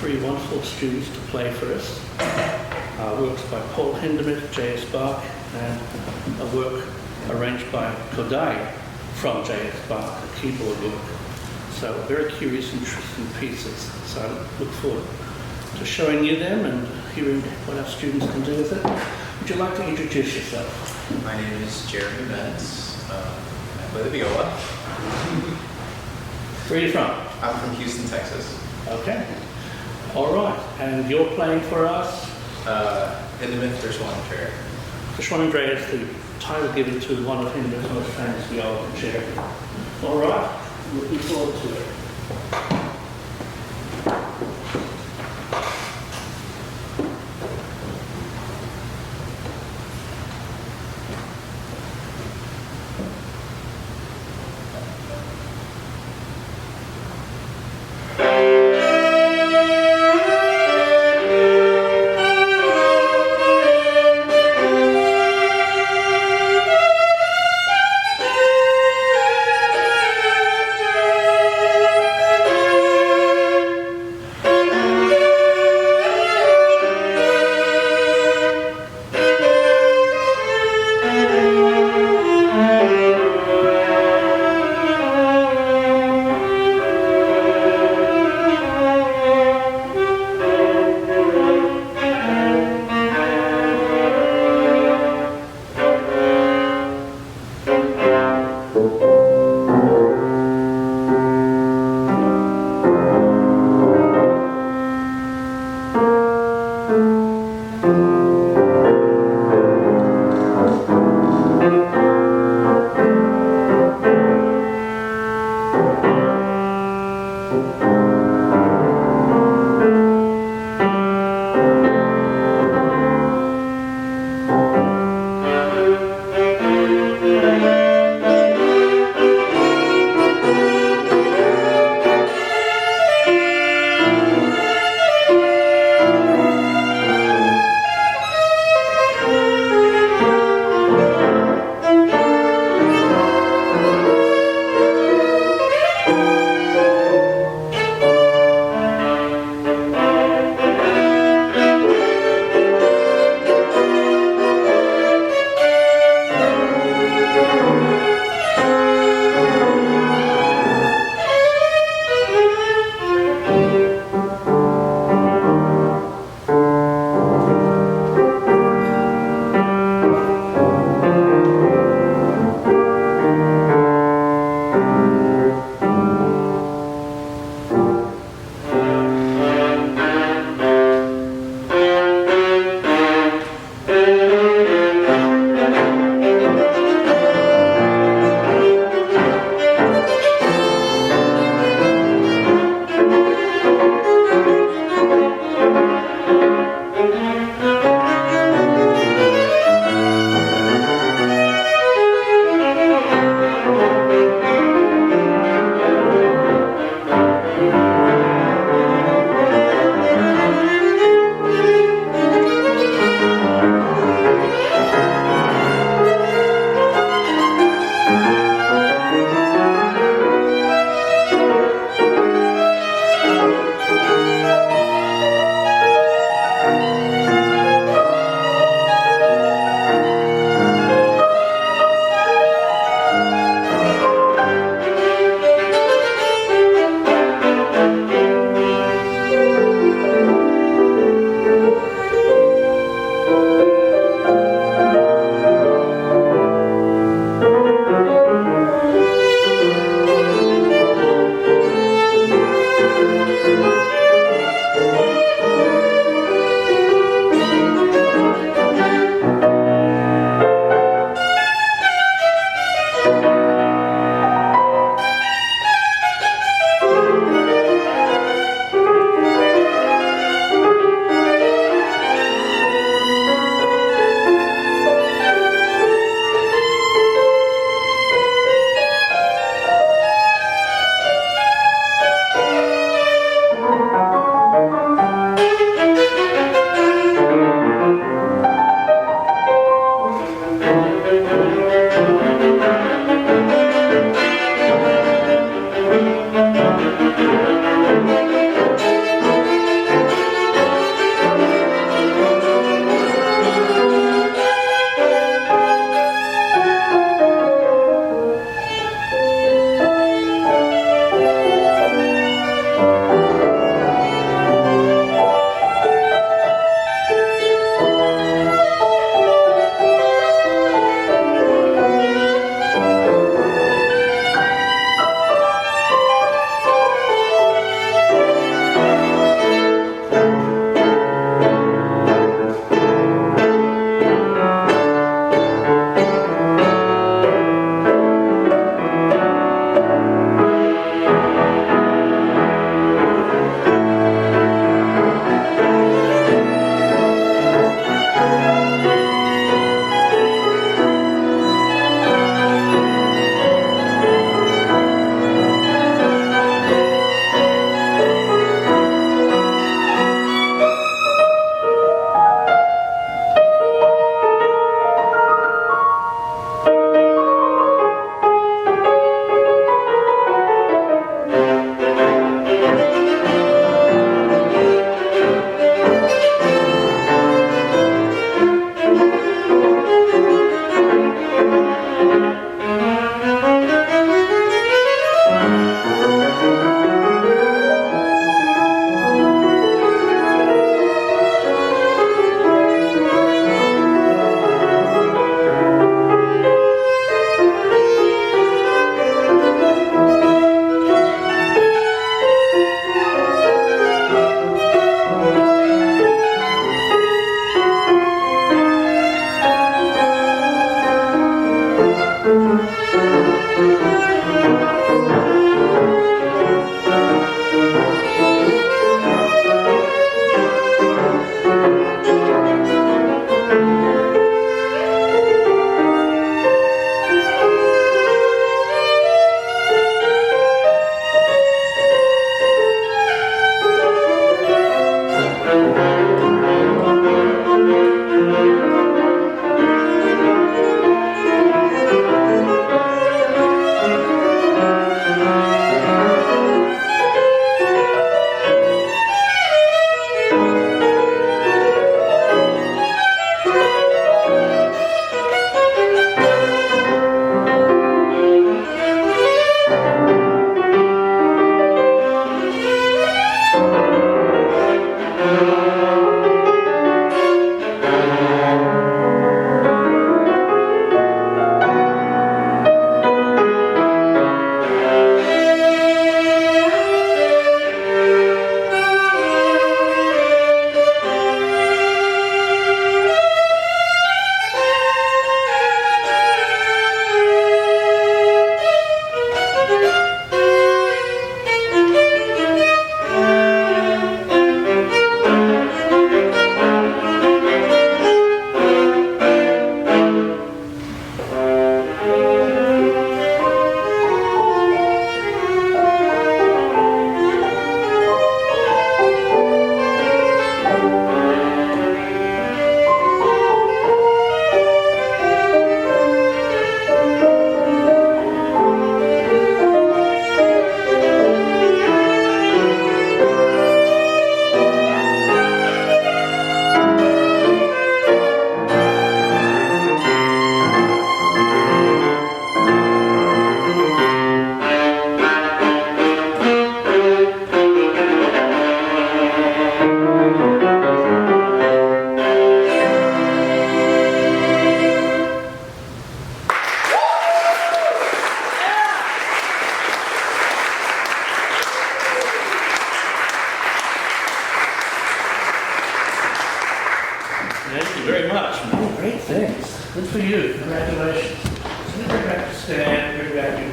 three wonderful students to play for us. Works by Paul Hindemith, J.S. Bach, and a work arranged by Kodai from J.S. Bach, a keyboard work. So very curious, interesting pieces. So I look forward to showing you them and hearing what our students can do with it. Would you like to introduce yourself? My name is Jeremy Mends. I play the viola. Where are you from? I'm from Houston, Texas. Okay. All right. And you're playing for us? Hindemith Verschwunden. Verschwunden is the title given to one of Hindemith's most famous viola concerti. All right. Looking forward to it.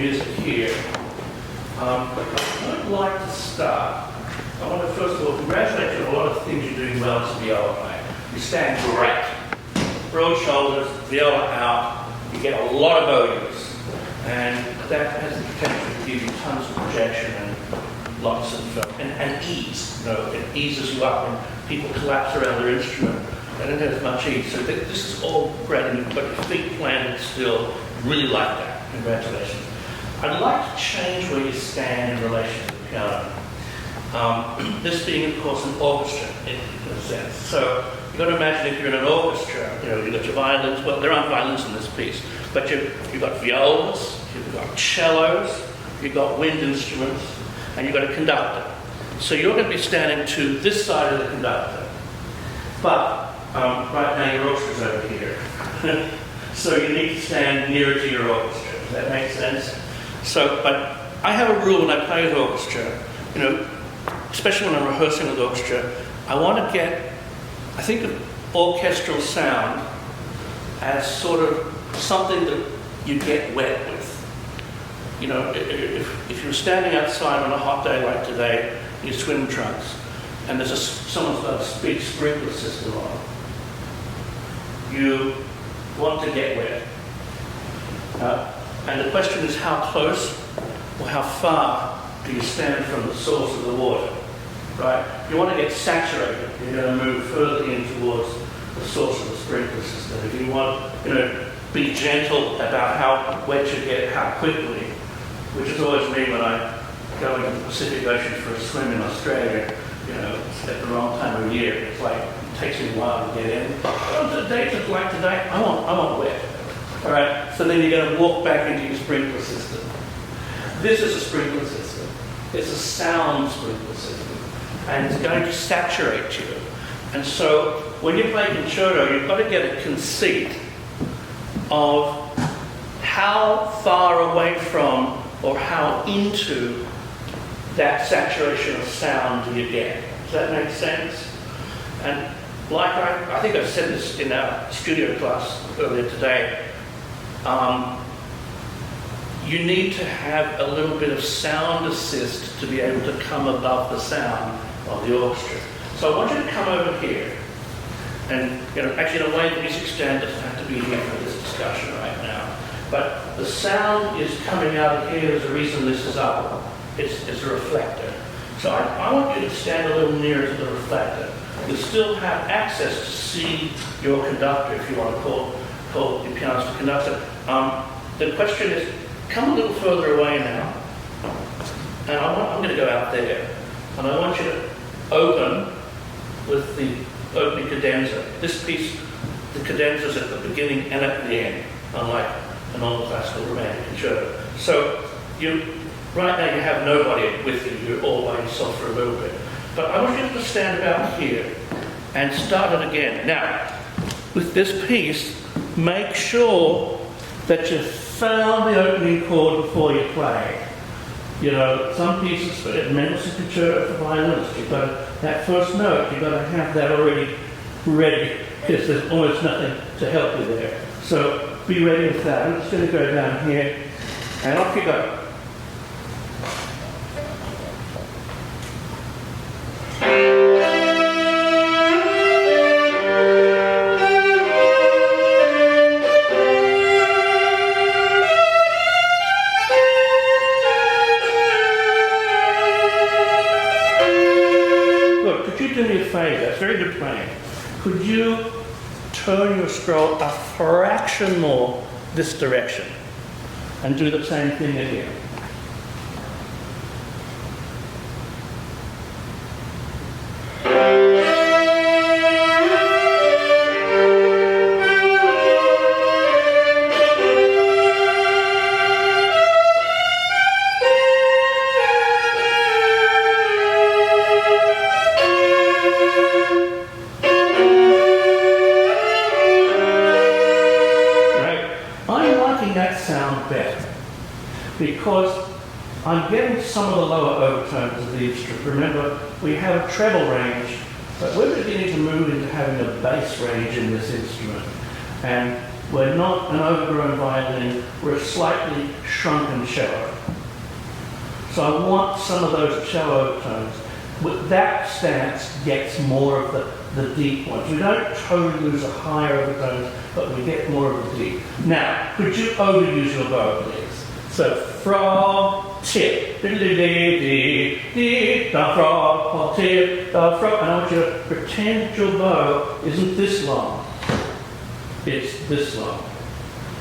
music here. I would like to start. I want to first of all congratulate you on a lot of things you're doing well as a viola player. You stand great. Broad shoulders, viola out, you get a lot of bogies. And that has the potential to give you tons of projection and lots of, and ease. You know, it eases you up when people collapse around their instrument. They don't have as much ease. So this is all great, and you've got your feet planted still. Really like that. Congratulations. I'd like to change where you stand in relation to the piano. This being, of course, an orchestra in a sense. So you've got to imagine if you're in an orchestra, you know, you've got your violins. Well, there aren't violins in this piece, but you've got violas, you've got cellos, you've got wind instruments, and you've got a conductor. So you're going to be standing to this side of the conductor. But right now your orchestra's over here. So you need to stand nearer to your orchestra. Does that make sense? So, but I have a rule when I play with orchestra, you know, especially when I'm rehearsing with orchestra, I want to get, I think of orchestral sound as sort of something that you get wet with. You know, if you're standing outside on a hot day like today, in your swim trunks, and there's someone's got a big sprinkler system on, you want to get wet. And the question is how close or how far do you stand from the source of the water, right? You want to get saturated. You're going to move further in towards the source of the sprinkler system. If you want, you know, be gentle about how wet you get, how quickly, which is always me when I go into the Pacific Ocean for a swim in Australia, you know, at the wrong time of year. It's like, it takes me a while to get in. But days like today, I want wet. All right, so then you're going to walk back into your sprinkler system. This is a sprinkler system. It's a sound sprinkler system. And it's going to saturate you. And so when you play concerto, you've got to get a conceit of how far away from or how into that saturation of sound do you get. Does that make sense? And like I think I said this in our studio class earlier today, you need to have a little bit of sound assist to be able to come above the sound of the orchestra. So I want you to come over here. And, you know, actually in a way the music stand doesn't have to be here for this discussion right now. But the sound is coming out of here. There's a reason this is up. It's a reflector. So I want you to stand a little nearer to the reflector. You still have access to see your conductor, if you want to call your pianist a conductor. The question is, come a little further away now. And I'm going to go out there. And I want you to open with the opening cadenza. This piece, the cadenza is at the beginning and at the end, unlike a normal classical romantic concerto. So right now you have nobody with you. You're all by yourself for a little bit. But I want you to stand about here and start it again. Now, with this piece, make sure that you've found the opening chord before you play. You know, some pieces, but in Mends concerto for violinists, you've got that first note, you've got to have that already ready, because there's almost nothing to help you there. So be ready with that. I'm just going to go down here, and off you go. That's very good playing. Could you turn your scroll a fraction more this direction and do the same thing again? Because I'm getting some of the lower overtones of the instrument. Remember, we have a treble range, but we're beginning to move into having a bass range in this instrument. And We're not an overgrown violin, we're a slightly shrunken cello. So I want some of those cello overtones. With that stance gets more of the deep ones. We don't totally lose the higher overtones, but we get more of the deep. Now, could you overuse your bow, please? So from tip, da from tip, from, and I want you to pretend your bow isn't this long. It's this long.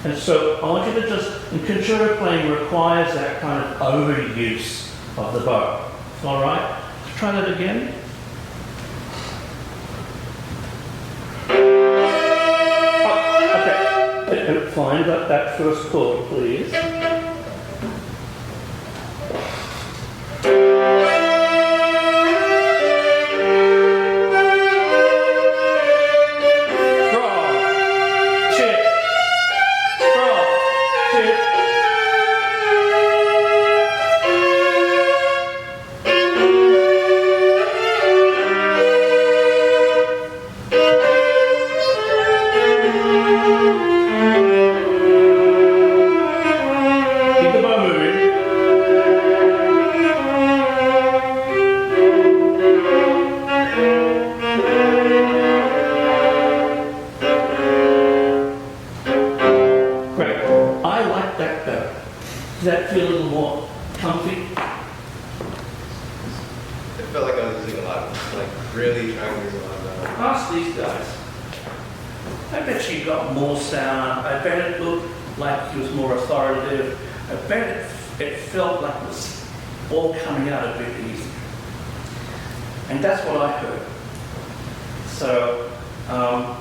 And so I want you to just, and concerto playing requires that kind of overuse of the bow. All right? Let's try that again. Oh, okay. Find that first chord, please. Does that feel a little more comfy? It felt like I was using a lot, like really trying to use a lot of that. Ask these guys. I bet you got more sound. I bet it looked like he was more authoritative. I bet it felt like it was all coming out a bit easier. And that's what I heard. So,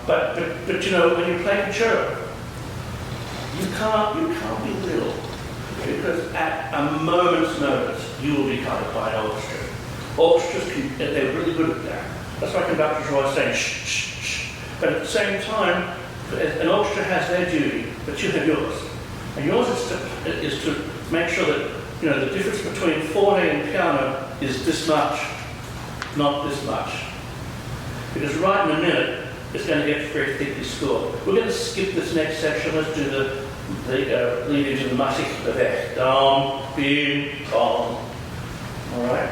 but you know, when you play concerto, you can't be little. Because at a moment's notice, you will be cut by an orchestra. Orchestras, they're really good at that. That's why conductors are always saying shh, shh, shh. But at the same time, an orchestra has their duty, but you have yours. And yours is to make sure that, you know, the difference between forte and piano is this much, not this much. Because right in a minute, it's going to get very thickly scored. We're going to skip this next section. Let's do the lead into the musicality. Dom, bim, dom. All right.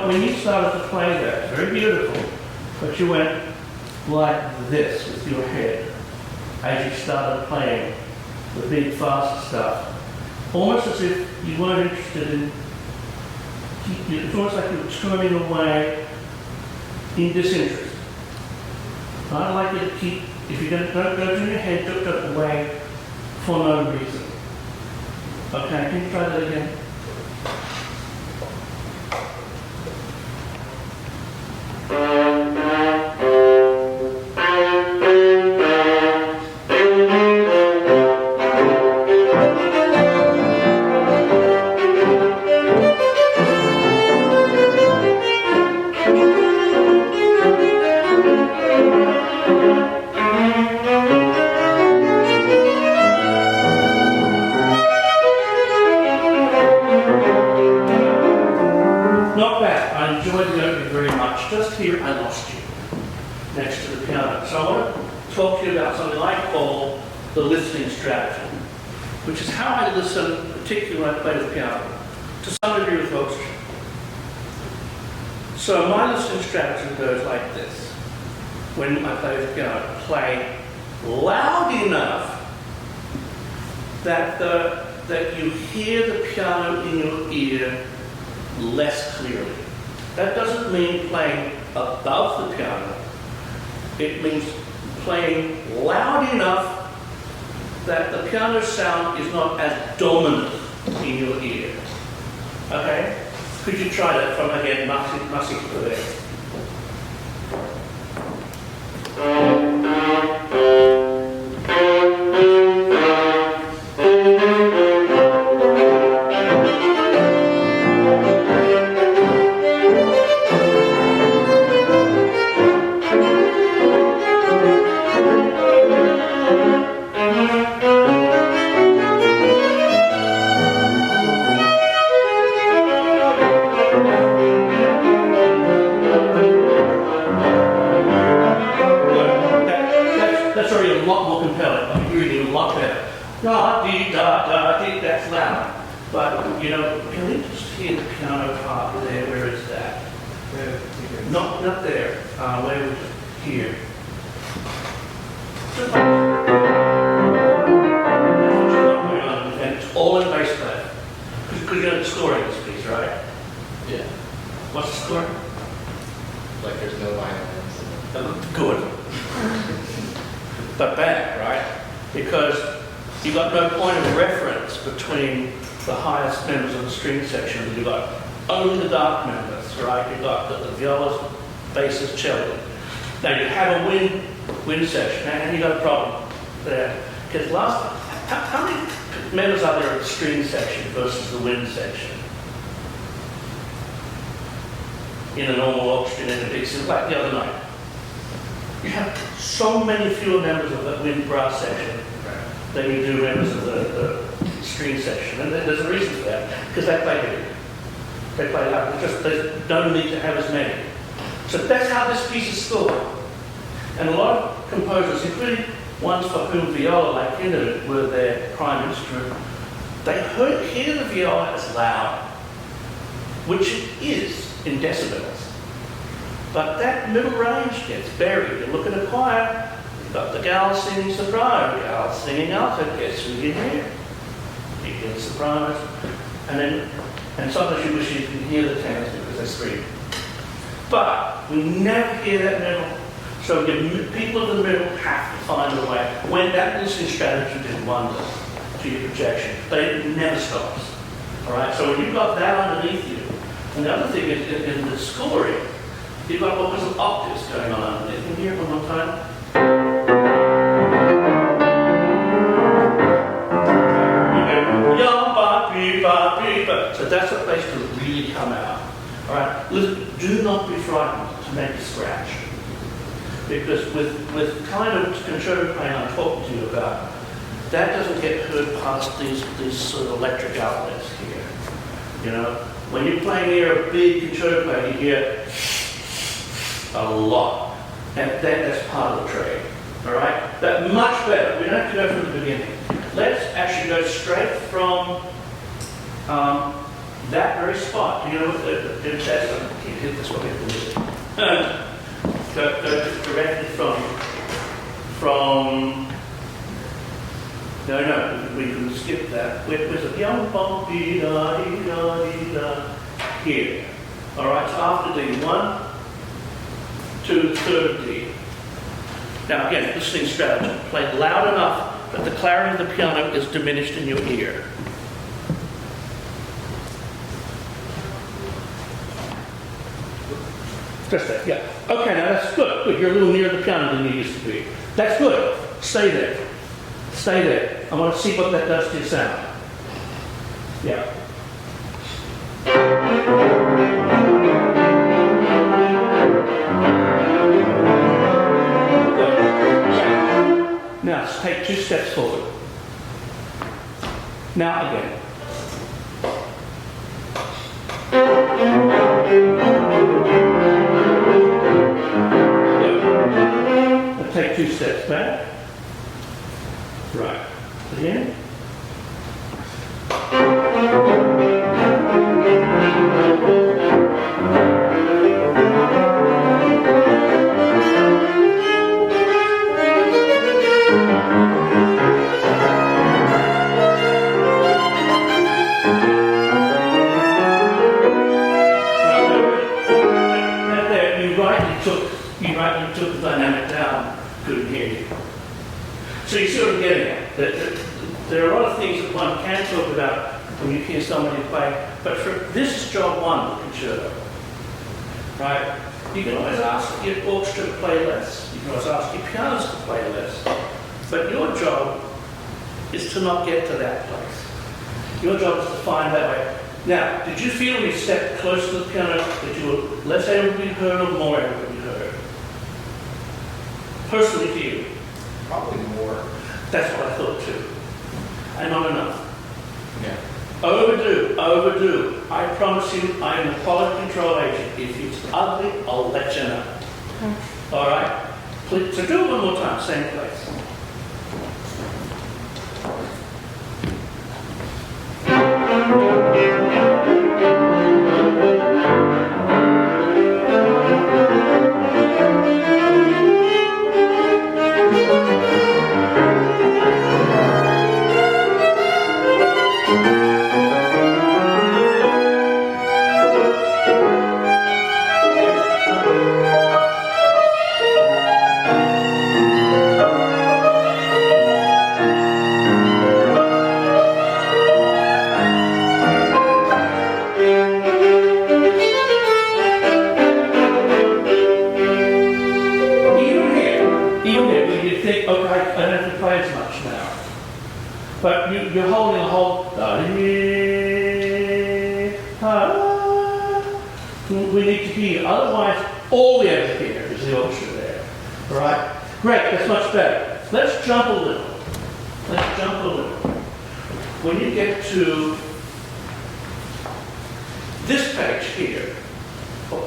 When you started to play that, very beautiful, but you went like this with your head as you started playing the big fast stuff, almost as if you weren't interested in. It's almost like you were turning away in disinterest. I'd like you to keep, if you don't go to your head, don't go away for no reason. Okay, can you try that again? The listening strategy, which is how I listen, particularly when I play the piano, to some degree with orchestra. So my listening strategy goes like this. When I play the piano, play loud enough that you hear the piano in your ear less clearly. That doesn't mean playing above the piano. It means playing loud enough that the piano sound is not as dominant in your ear. Okay? Could you try that from, again, musicality? But, you know, can we just hear the piano part there? Where is that? Not there. Where we just hear. Just like, that's what you've got going on, and it's all in bass player. Because you're the scoring this piece, right? Yeah. What's the score? Like there's no violins. Good. But bad, right? Because you've got no point of reference between the highest members of the string section. You've got only the dark members, right? You've got the violas, basses, cello. Now you have a wind section, and you've got a problem there. Because how many members are there in the string section versus the wind section? In a normal orchestra, in a big section, like the other night. You have so many fewer members of the wind brass section than you do members of the string section. And there's a reason for that, because they play big. They play loud. There's no need to have as many. So that's how this piece is scored. And a lot of composers, including ones for whom viola, like Edith, were their prime instrument, they hear the viola as loud, which it is in decibels. But that middle range gets buried. You look at a choir, you've got the gal singing soprano, the gal singing alto. Guess who you hear? You hear the sopranos. And sometimes you wish you could hear the tenors because they scream. But we never hear that middle. So the people in the middle have to find a way. When that listening strategy did wonders to your projection, it never stops. All right. So when you've got that underneath you, and the other thing is in the scoring, you've got all kinds of octaves going on underneath. Can you hear it one more time? So that's a place to really come out. All right. Listen, do not be frightened to make a scratch. Because with kind of concerto playing I'm talking to you about, that doesn't get heard past these sort of electric outlets here. You know, when you're playing near a big concerto player, you hear a lot. And that's part of the trade. All right? That's much better. We don't have to go from the beginning. Let's actually go straight from that very spot. You know, hit this one here. Go directly from. No, we can skip that. Where's the yum bum dee da dee da dee da here? All right. So after D, 1, 2, third D. Now again, listening strategy. Play loud enough that the clarity of the piano is diminished in your ear. Just that, yeah. Okay, now that's good. Good. You're a little nearer the piano than you used to be. That's good. Stay there. Stay there. I want to see what that does to your sound. Yeah. Now, let's take 2 steps forward. Now again. Take 2 steps back. Right. Again. You rightly took the dynamic down. Couldn't hear you. So you see what I'm getting at. There are a lot of things that one can talk about when you hear somebody play, but this is job 1 of the concerto. Right? You can always ask your orchestra to play less. You can always ask your pianist to play less. But your job is to not get to that place. Your job is to find that way. Now, did you feel when you stepped close to the piano that you were less able to be heard or more able to be heard? Personally to you? Probably more. That's what I thought too. And not enough. Yeah. Overdo. I promise you, I am a quality control agent. If it's ugly, I'll let you know. All right? Please, so do it one more time, same place. We need to hear, otherwise all we ever hear is the orchestra there. All right? Great, that's much better. Let's jump a little. Let's jump a little. When you get to this page here, so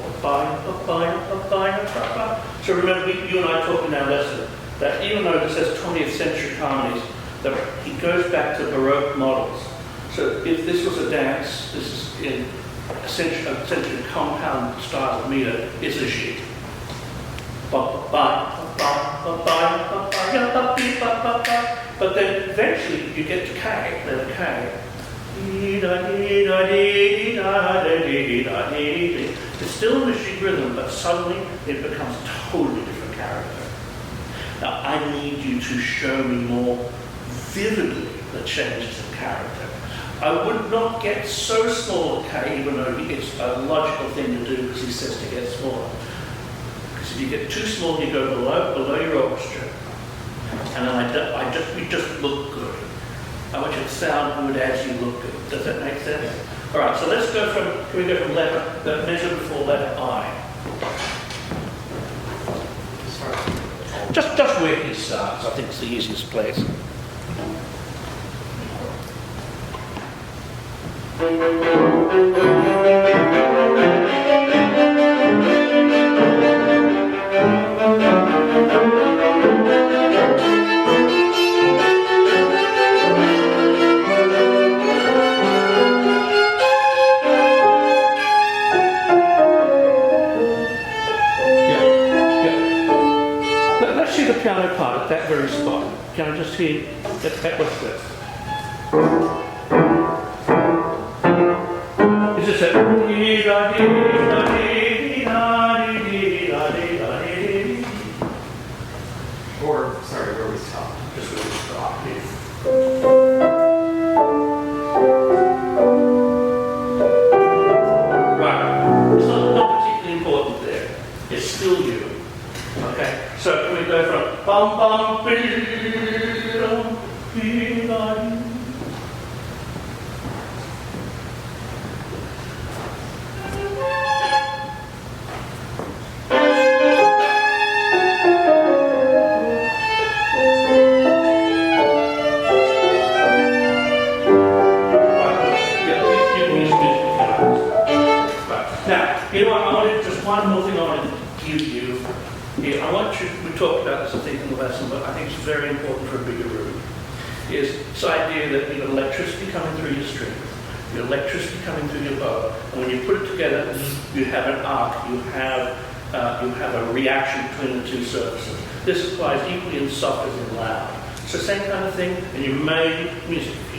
remember, you and I talked in our lesson that even though this says 20th century harmonies, that he goes back to Baroque models. So if this was a dance, this is in essentially compound style of meter, it's a G. But then eventually you get to K, letter K. It's still a machine rhythm, but suddenly it becomes a totally different character. Now I need you to show me more vividly the changes in character. I would not get so small at K, even though it's a logical thing to do because he says to get smaller. Because if you get too small, you go below your orchestra, and then we just look good. I want you to sound good as you look good. Does that make sense? All right. So let's go from. Can we go from letter? The measure before letter I. Just where he starts. I think it's the easiest place. Let's see the piano part at that very spot. Can I just hear that was this? Is this a Or, sorry, where we stop? just where we stop here? Right. It's not particularly important there. It's still you. Okay. So can we go from bum bum one more thing I want to give you. Yeah, we talked about this I think in the lesson, but I think it's very important for a bigger room, is this idea that you've got electricity coming through your strings, your electricity coming through your bow, and when you put it together, you have an arc, you have a reaction between the two surfaces. This applies equally in soft as in loud. So same kind of thing, and you may music computers.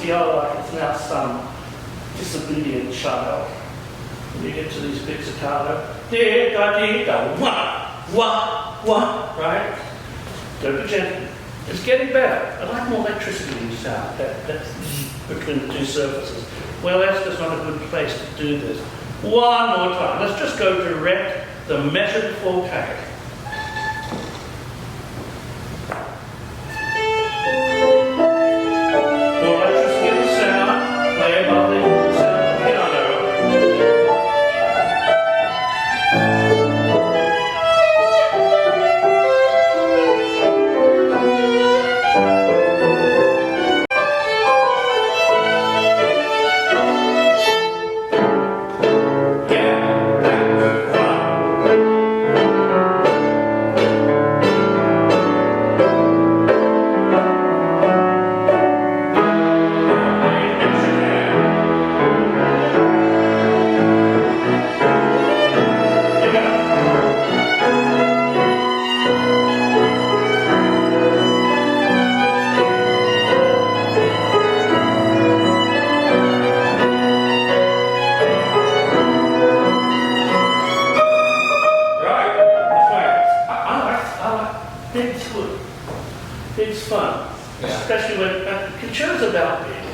Viola is now some disobedient child. When you get to these pizzicato, right? Don't be gentle. It's getting better. I like more electricity in sound. That's between the two surfaces. Well, that's just not a good place to do this. One more time. Let's just go direct the measure before K. It's good. It's fun. Yeah. Especially when concerns about people.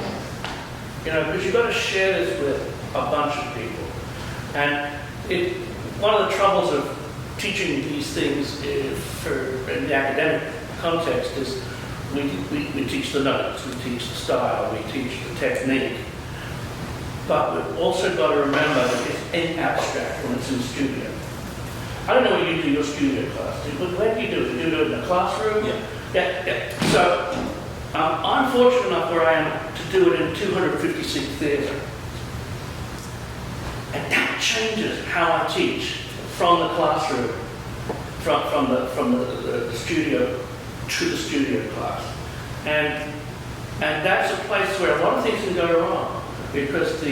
You know, because you've got to share this with a bunch of people. And one of the troubles of teaching these things in the academic context is we teach the notes, we teach the style, we teach the technique. But we've also got to remember that it's in abstract when it's in the studio. I don't know what you do your studio class. Where do you do it? Do you do it in a classroom? Yeah. So I'm fortunate enough where I am to do it in 250-seat theatre. And that changes how I teach from the classroom, from the studio to the studio class. And that's a place where a lot of things can go wrong because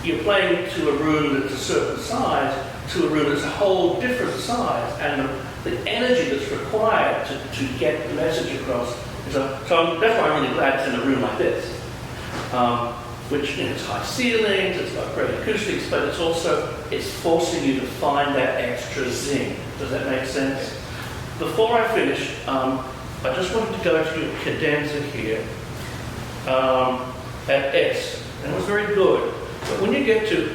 you're playing to a room that's a certain size to a room that's a whole different size, and the energy that's required to get the message across. That's why I'm really glad it's in a room like this, which it's high ceilings, it's got great acoustics, but it's forcing you to find that extra zing. Does that make sense? Before I finish, I just wanted to go to your cadenza here at S, and it was very good. But when you get to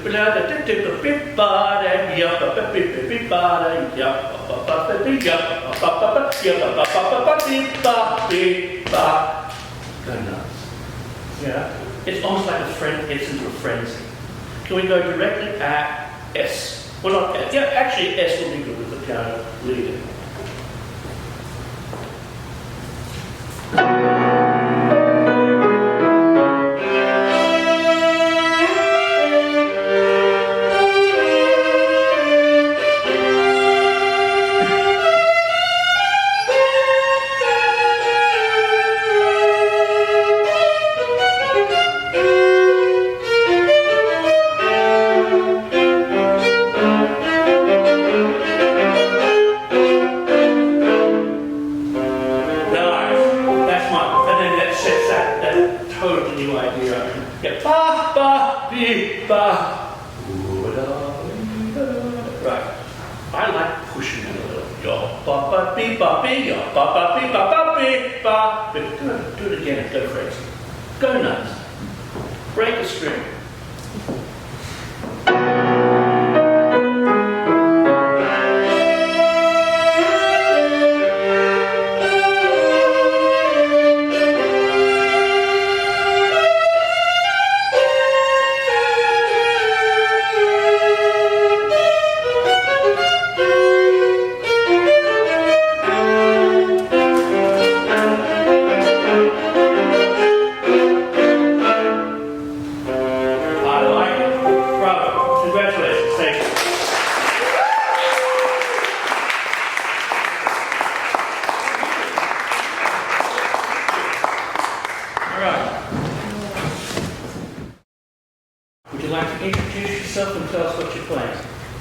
go nuts. Yeah, it's almost like it's into a frenzy. Can we go directly at S? Well, not S. Yeah, actually S will be good with the piano leading. Right. I like pushing it a little. But do it again and go crazy. Go nuts. Break a string.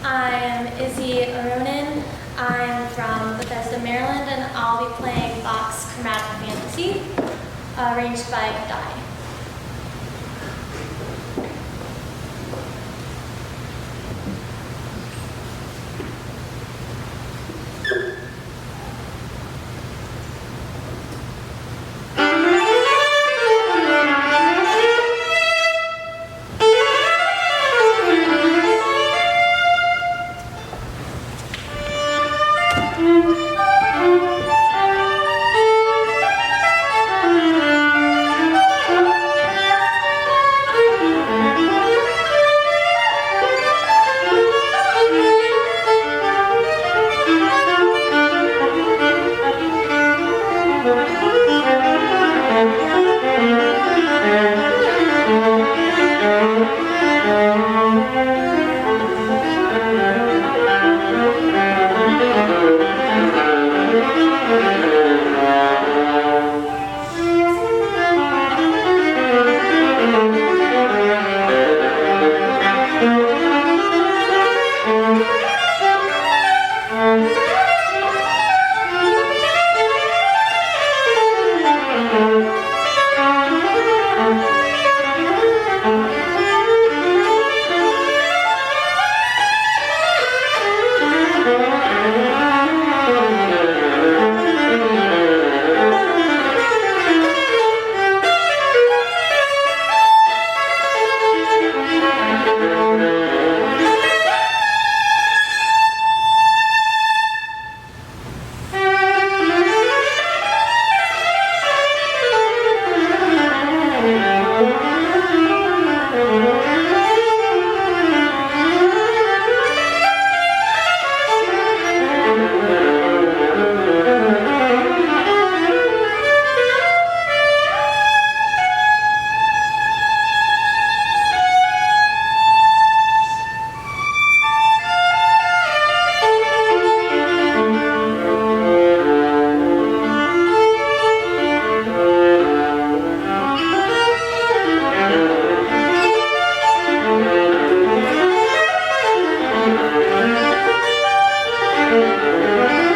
I'm Isabel Aronin. I'm from Bethesda, Maryland, and I'll be playing Bach's Chromatic Fantasy, arranged by Kodai. Thank you.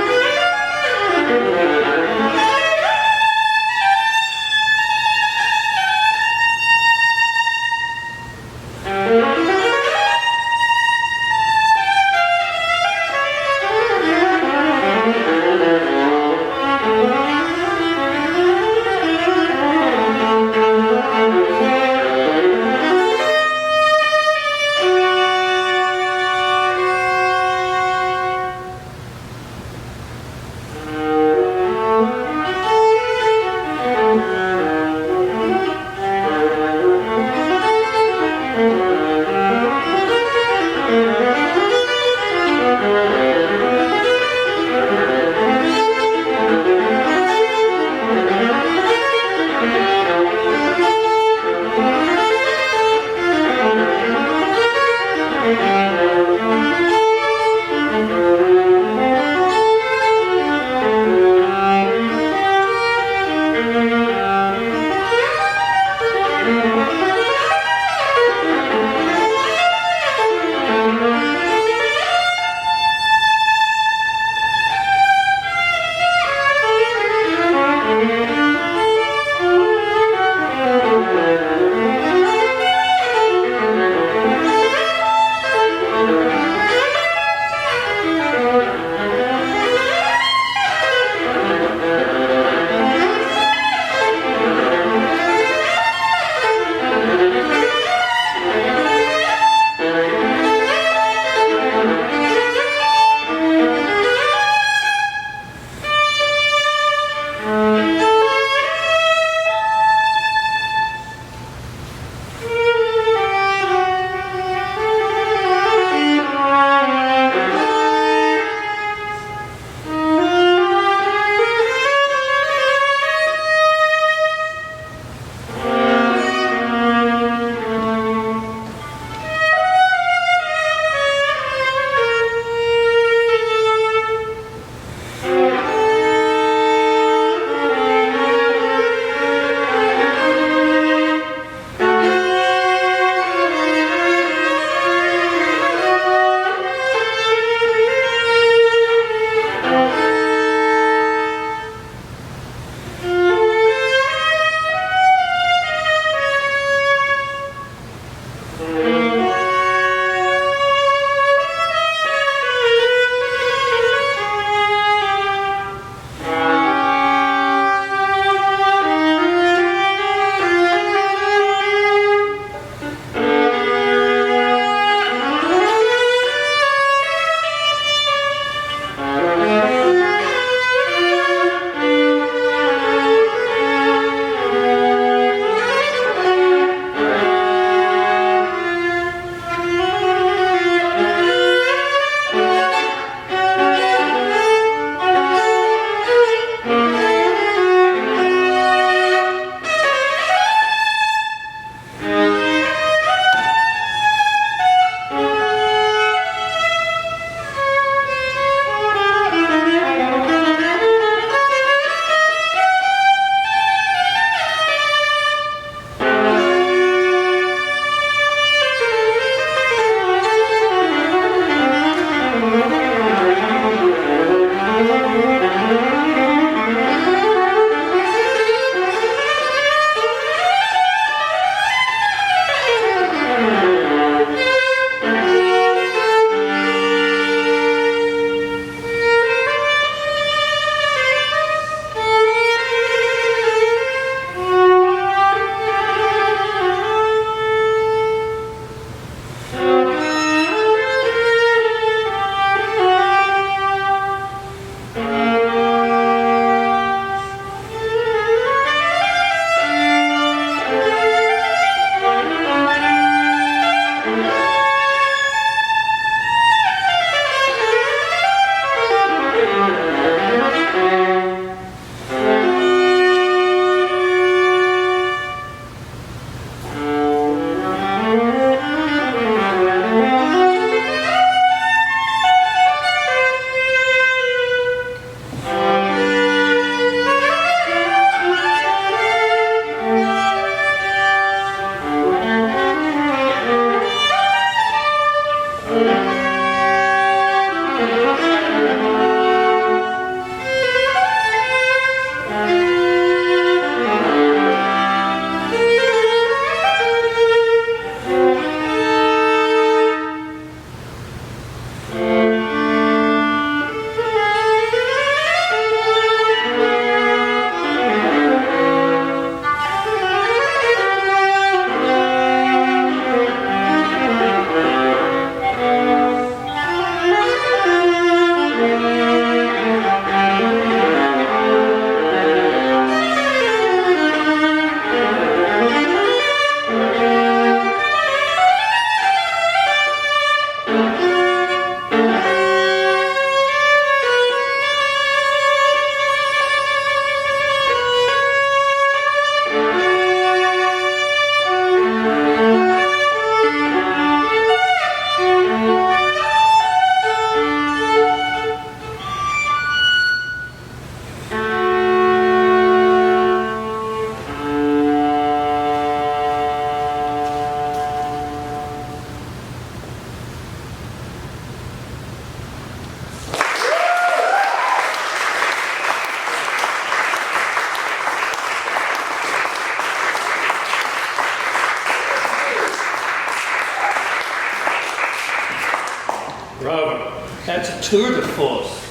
tour de force.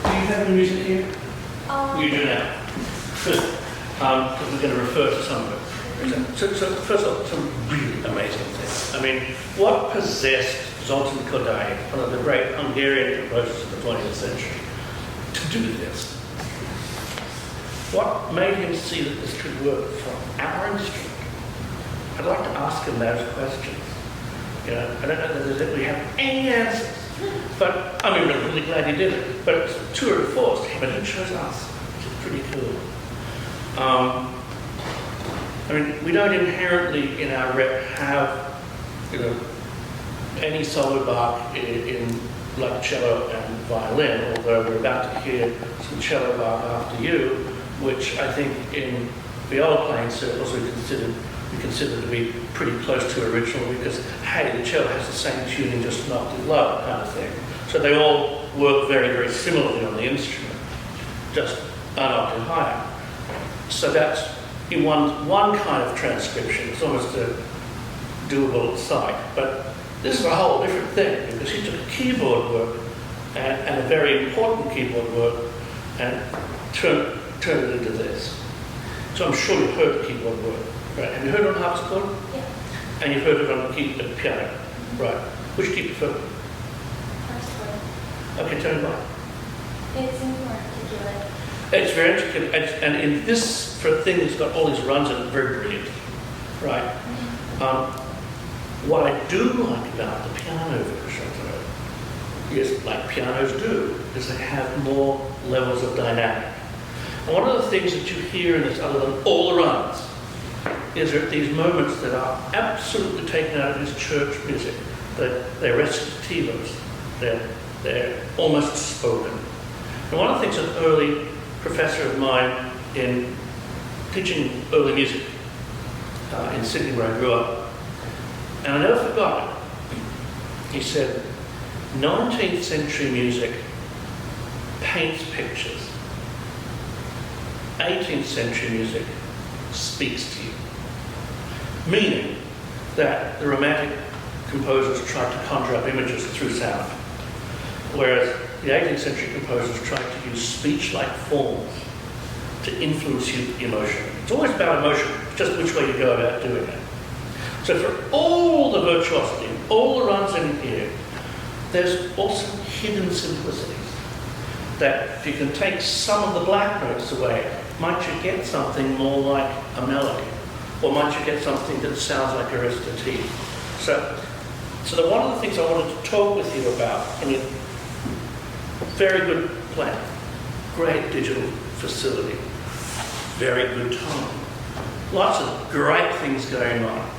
Do you have any music here? You do now. Because we're going to refer to some of it. So first of all, some really amazing things. I mean, what possessed Zoltán Kodály, one of the great Hungarian composers of the 20th century, to do this? What made him see that this could work for our instrument? I'd like to ask him those questions. You know, I don't know that we have any answers, but I mean, I'm really glad he did it. But it's a tour de force, but he chose us, which is pretty cool. I mean, we don't inherently in our rep have, you know, any solo Bach in like cello and violin, although we're about to hear some cello Bach after you, which I think in viola playing circles we consider to be pretty close to original because, hey, the cello has the same tuning, just an octave lower kind of thing. So they all work very, very similarly on the instrument, just an octave higher. So that's in one kind of transcription. It's almost a doable at sight. But this is a whole different thing because he took keyboard work and a very important keyboard work and turned it into this. So I'm sure you've heard the keyboard work. Right. Have you heard it on harpsichord? Yeah. And you've heard it on the piano? Mm-hmm. Right. Which do you prefer? First one. Okay, turn it on. It's more articulate. It's very intricate, and in this, for a thing that's got all these runs in it, very brilliant. Right. Mm-hmm. What I do like about the piano version, though, is like pianos do, is they have more levels of dynamic. And one of the things that you hear in this, other than all the runs, is there these moments that are absolutely taken out of his church music. They're recitativos. They're almost spoken. And one of the things an early professor of mine in teaching early music in Sydney, where I grew up, and I never forgot it. He said, 19th century music paints pictures. 18th century music speaks to you. Meaning that the Romantic composers tried to conjure up images through sound, whereas the 18th century composers tried to use speech-like forms to influence you emotion. It's always about emotion, it's just which way you go about doing it. So for all the virtuosity, all the runs in here, there's also hidden simplicities that if you can take some of the black notes away, might you get something more like a melody? Or might you get something that sounds like a recitative? So one of the things I wanted to talk with you about, I mean, very good plan, great digital facility, very good tone, lots of great things going on.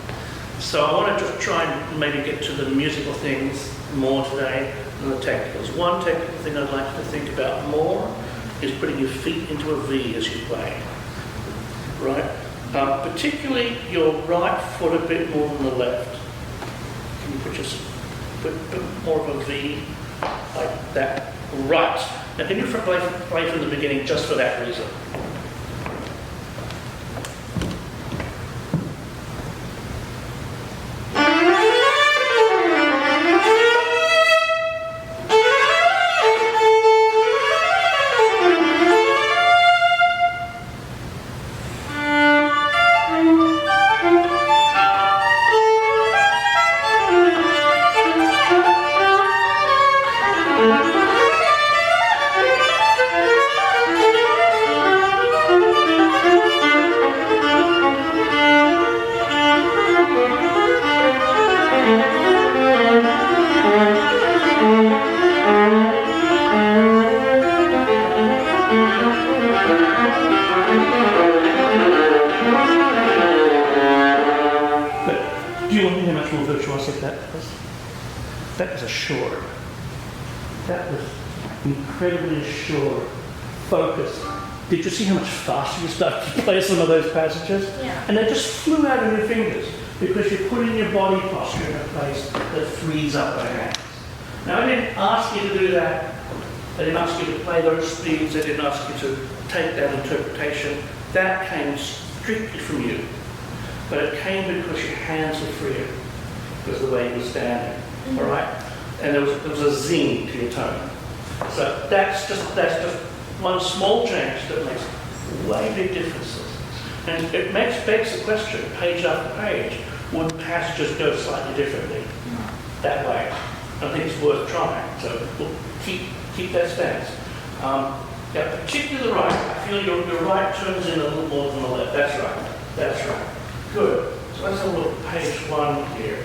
So I want to just try and maybe get to the musical things more today than the technicals. One technical thing I'd like you to think about more is putting your feet into a V as you play, right? Particularly your right foot a bit more than the left. Can you put more of a V like that? Right. Now can you play from the beginning just for that reason? That was assured. That was incredibly assured, focused. Did you see how much faster you started to play some of those passages? Yeah. And they just flew out of your fingers because you're putting your body posture in a place that frees up the hands. Now, I didn't ask you to do that. I didn't ask you to play those speeds. I didn't ask you to take that interpretation. That came strictly from you. But it came because your hands were freer because of the way you were standing. Mm-hmm. All right? and there was a zing to your tone. So that's just one small change that makes way big differences. And it begs the question, page after page, would passages go slightly differently that way? I think it's worth trying, so we'll keep that stance. Yeah, particularly the right. I feel your right turns in a little more than the left. That's right. Good. So let's have a look at page 1 here.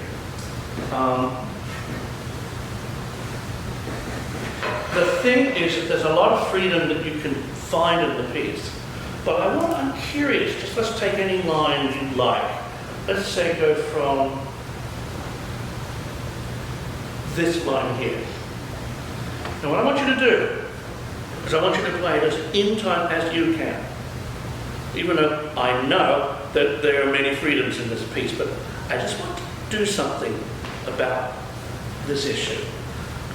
The thing is that there's a lot of freedom that you can find in the piece. But I'm curious, just let's take any line you like. Let's say go from this line here. Now what I want you to do is I want you to play it as in time as you can. Even though I know that there are many freedoms in this piece, but I just want to do something about this issue,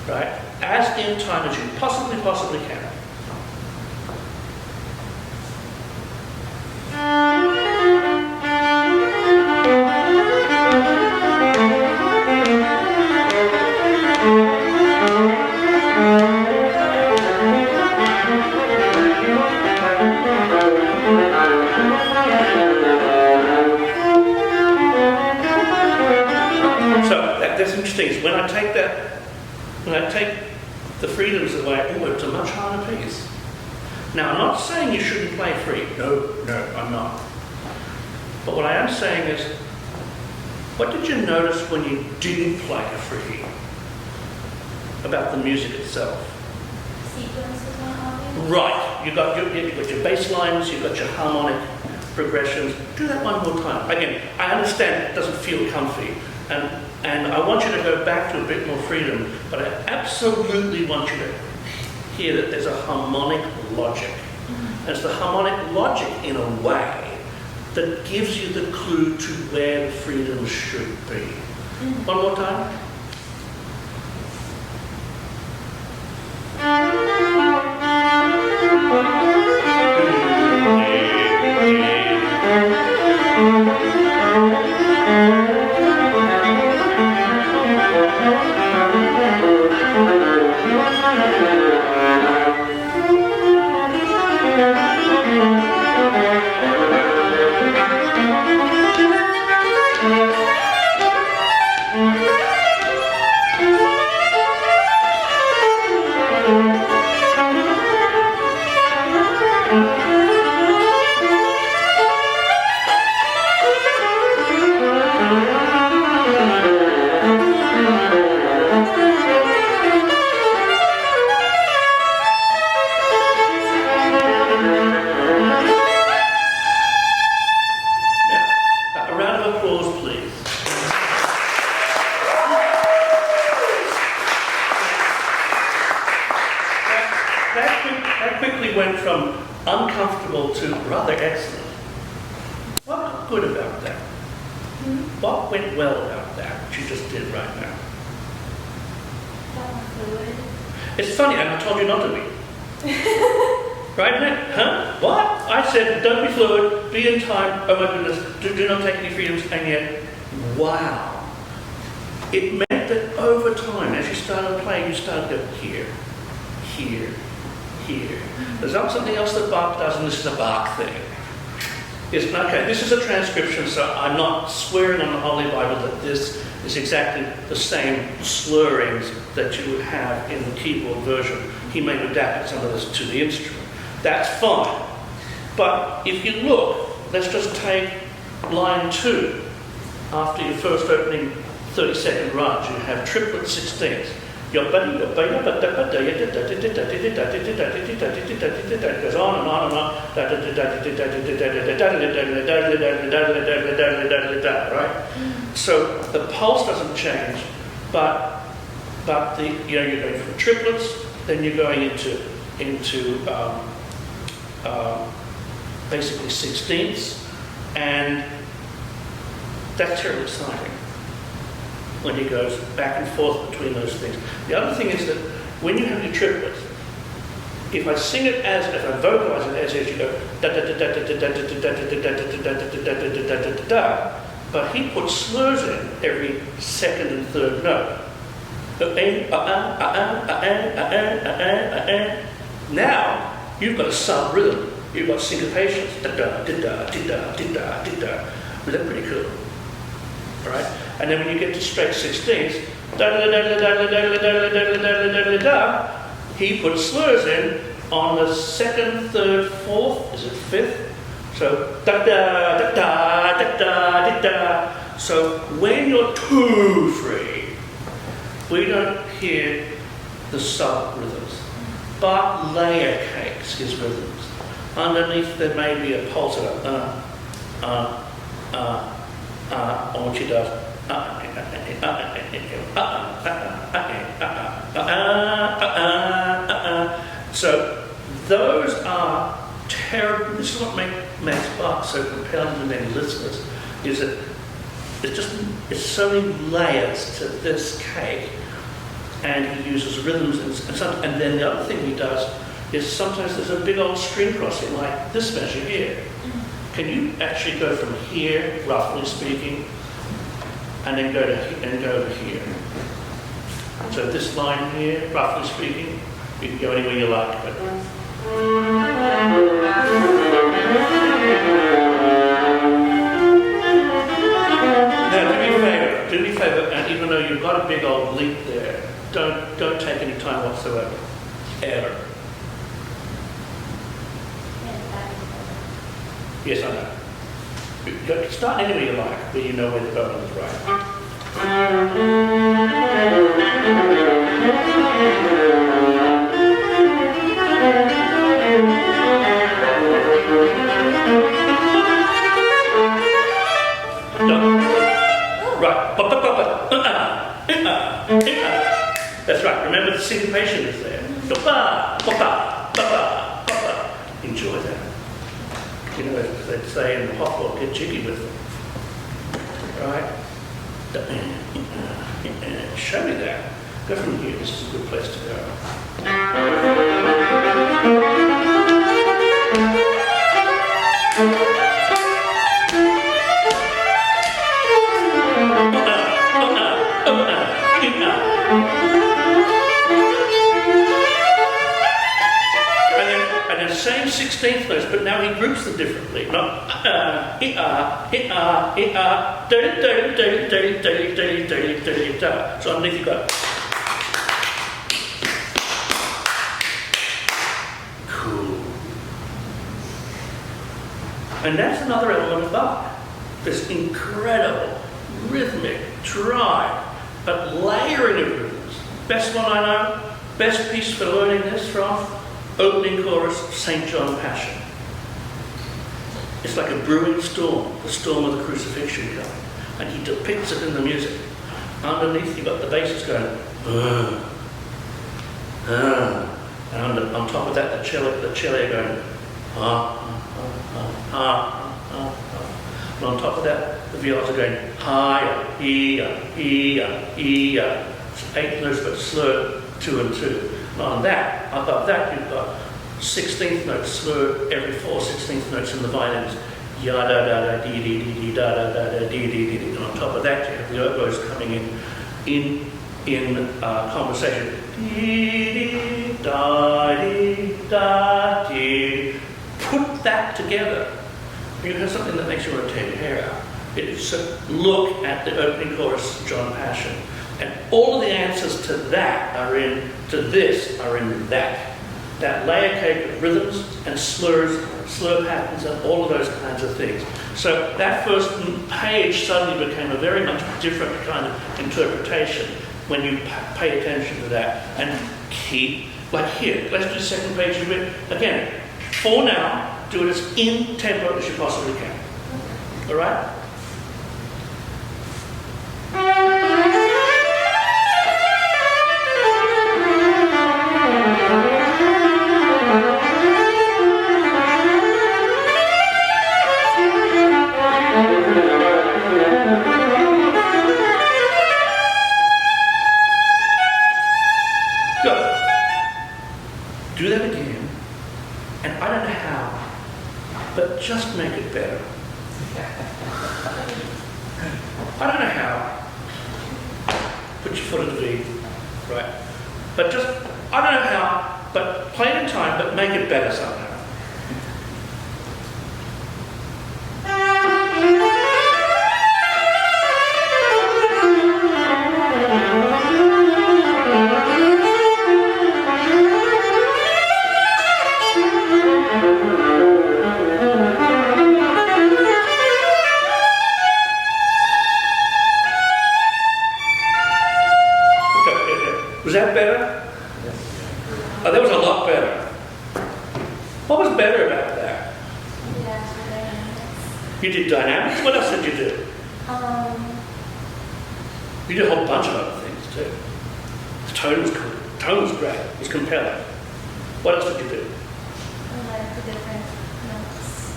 right? As in time as you possibly can. When I take the freedoms away, it's a much harder piece. Now, I'm not saying you shouldn't play free. No, I'm not. But what I am saying is, what did you notice when you didn't play a free about the music itself? Sequences weren't obvious. Right. You've got your bass lines, you've got your harmonic progressions. Do that one more time. Again, I understand it doesn't feel comfy. And I want you to go back to a bit more freedom, but I absolutely want you to hear that there's a harmonic logic. And it's the harmonic logic, in a way, that gives you the clue to where the freedom should be. One more time. What went well about that, what you just did right now? Fluid. It's funny, and I told you not to be. Right, Nick? Huh? What? I said, don't be fluid, be in time, oh my goodness, do not take any freedoms, and yet, wow. It meant that over time, as you started playing, you started to go here, here, here. There's not something else that Bach does, and this is a Bach thing. Okay, this is a transcription, so I'm not swearing on the Holy Bible that this is exactly the same slurrings that you would have in the keyboard version. He may have adapted some of this to the instrument. That's fine. But if you look, let's just take line 2. After your first opening 30-second run, you have triplet 16ths. It goes on and on and on. Right? So the pulse doesn't change, but you're going from triplets, then you're going into basically 16ths, and that's terribly exciting when he goes back and forth between those things. The other thing is that when you have your triplets, if I sing it as, if I vocalize it as you go da da da da da da da da da da da da, but he puts slurs in every second and third note. Now you've got a sub rhythm. You've got syncopations. Da da da da da da da da. Is that pretty cool? All right. And then when you get to straight 16ths, da da da da da da da da da da da da, he puts slurs in on the second, third, fourth. Is it fifth? So da da da da da da da. So when you're 2/3, we don't hear the sub rhythms. Bach layer cakes his rhythms. Underneath there may be a pulse of on which he does. So those are terrible. This is what makes Bach so compelling to many listeners, is that it's so many layers to this cake, and he uses rhythms and then the other thing he does is sometimes there's a big old string crossing like this measure here. Can you actually go from here, roughly speaking, and then go over here? So this line here, roughly speaking, you can go anywhere you like. But now, do me a favour, and even though you've got a big old leap there, don't take any time whatsoever, ever. Yes, I know. You start anywhere you like, where you know where the bowing is right. That's right. Remember the syncopation is there. Enjoy that. You know, as they'd say in the hot pot, get jiggy with them. Right? Show me that. Go from here. This is a good place to go. Same 16th notes, but now he groups them differently. Not so underneath you go. Cool. And that's another element of Bach. This incredible rhythmic drive, but layering of rhythms. Best one I know, best piece for learning this from. Opening chorus, St. John Passion. It's like a brewing storm, the storm of the crucifixion coming. And he depicts it in the music. Underneath you've got the basses going, and on top of that the cello going, and on top of that the violas are going higher, It's 8 notes but slurred 2 and 2. On that, above that, you've got 16th notes slurred every 4 16th notes in the violins. Ya da da da dee dee dee dee da da da da dee dee dee. And on top of that, you have the oboes coming in conversation. Dee dee da dee da dee. Put that together. You have something that makes you want to tear your hair out. It's look at the opening chorus, John Passion. And all of the answers to that are in that. That layer cake of rhythms and slurs, slur patterns, and all of those kinds of things. So that first page suddenly became a very much different kind of interpretation when you pay attention to that and keep, like here, let's do the second page a bit. Again, for now, do it as in tempo as you possibly can. All right? Do that again, and I don't know how, but just make it better. I don't know how. Put your foot at the beat. right? But just, I don't know how, but play it in time, but make it better somehow. Was that better? Oh, that was a lot better. What was better about that? Yeah, for dynamics. You did dynamics? What else did you do? You did a whole bunch of other things too. The tone was cool. The tone was great. It was compelling. What else did you do? I like the different notes.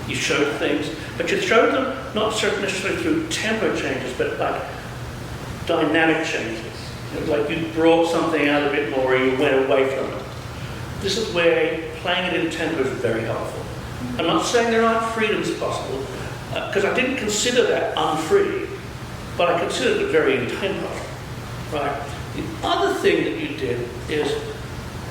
You showed things, but you showed them not necessarily through tempo changes, but like dynamic changes. It was like you brought something out a bit more or you went away from it. This is where playing it in tempo is very helpful. I'm not saying there aren't freedoms possible, because I didn't consider that unfree, but I considered it very in tempo. Right? The other thing that you did is,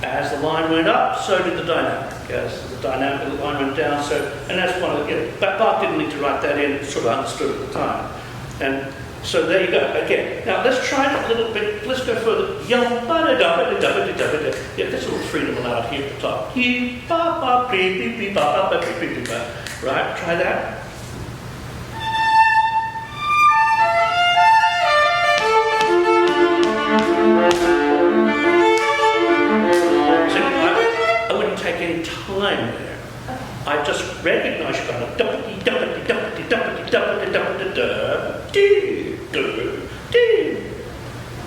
as the line went up, so did the dynamic. As the dynamic, the line went down, so, and that's one of the, Bach didn't need to write that in, sort of understood at the time. And so there you go, again. Now let's try it a little bit, let's go further. Yeah, this little freedom allowed here at the top. Right, try that. So I wouldn't take any time there. I just recognize you're going to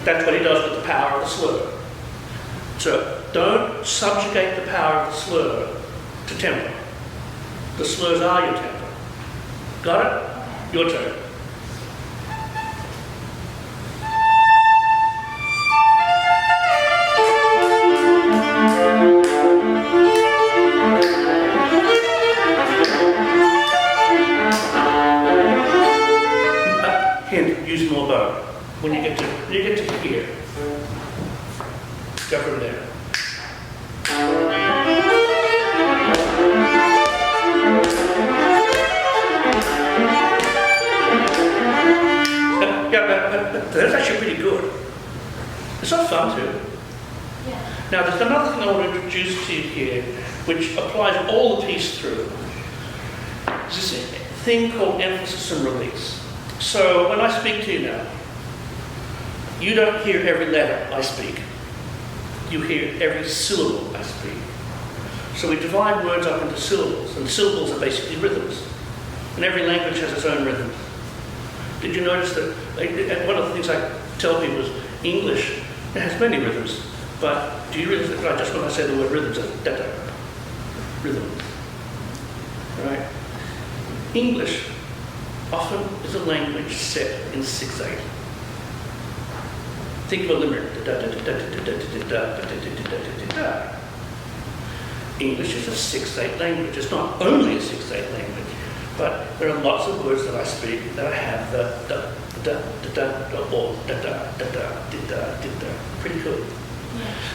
That's what he does with the power of the slur. So don't subjugate the power of the slur to tempo. The slurs are your tempo. Got it? Your turn. Hint, use more bow. When you get to here, go from there. That's actually pretty good. It's not fun too. Yeah. Now there's another thing I want to introduce to you here, which applies all the piece through. There's this thing called emphasis and release. So when I speak to you now, you don't hear every letter I speak. You hear every syllable I speak. So we divide words up into syllables, and syllables are basically rhythms. And every language has its own rhythms. Did you notice that one of the things I tell people is English, it has many rhythms, but do you realize that just when I say the word rhythms, it's da-da, rhythm, right? English often is a language set in 6/8. Think of a limerick. English is a 6/8 language. It's not only a 6/8 language, but there are lots of words that I speak that have the da or da. Pretty cool.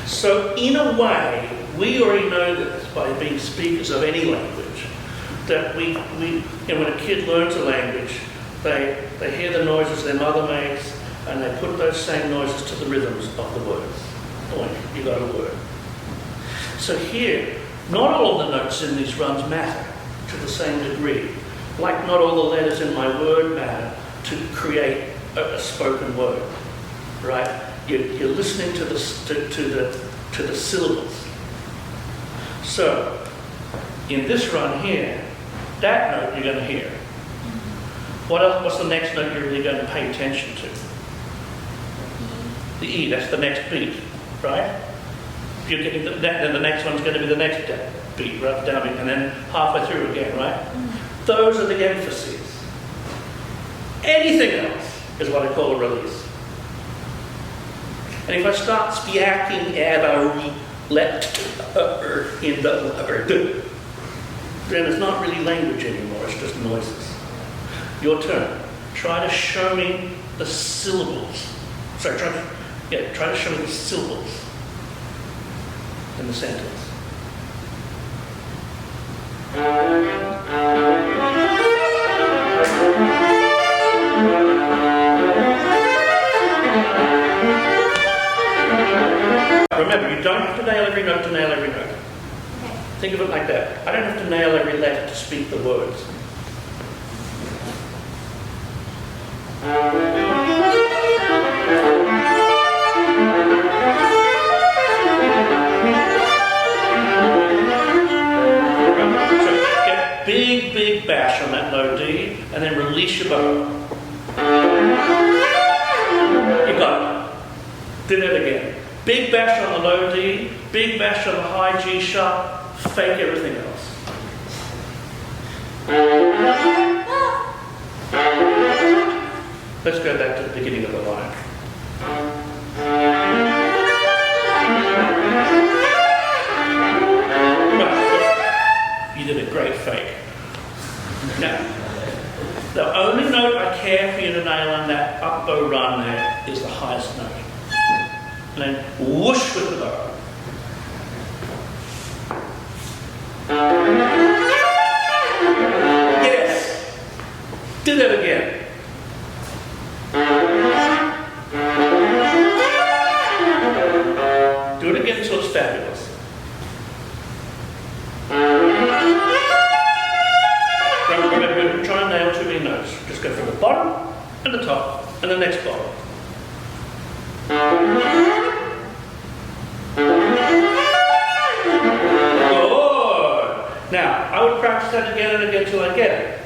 So in a way, we already know this by being speakers of any language, that we and when a kid learns a language, they hear the noises their mother makes, and they put those same noises to the rhythms of the words. Oink, you got a word. So here, not all of the notes in these runs matter to the same degree. Like not all the letters in my word matter to create a spoken word, right? You're listening to the syllables. So, in this run here, that note you're going to hear. What else? What's the next note you're really going to pay attention to? The E. That's the next beat, right? If you're getting that, then the next one's going to be the next beat, right? Down beat, and then halfway through again, right? Those are the emphases. Anything else is what I call a release. And if I start speaking let in the then it's not really language anymore, it's just noises. Your turn. Try to show me the syllables. Sorry, Yeah, try to show me the syllables in the sentence. Remember, you don't have to nail every note to nail every note. Okay. Think of it like that. I don't have to nail every letter to speak the words. So get big, big bash on that low D, and then release your bow. You got it. Do that again. Big bash on the low D, big bash on the high G sharp, fake everything else. Let's go back to the beginning of the line. Right. You did a great fake. Now, the only note I care for you to nail on that up bow run there is the highest note. And then whoosh with the bow. Yes! Do that again. Do it again until it's fabulous. Remember, try and nail too many notes. Just go from the bottom and the top and the next bottom. Good. Now, I would practice that again and again until I get it.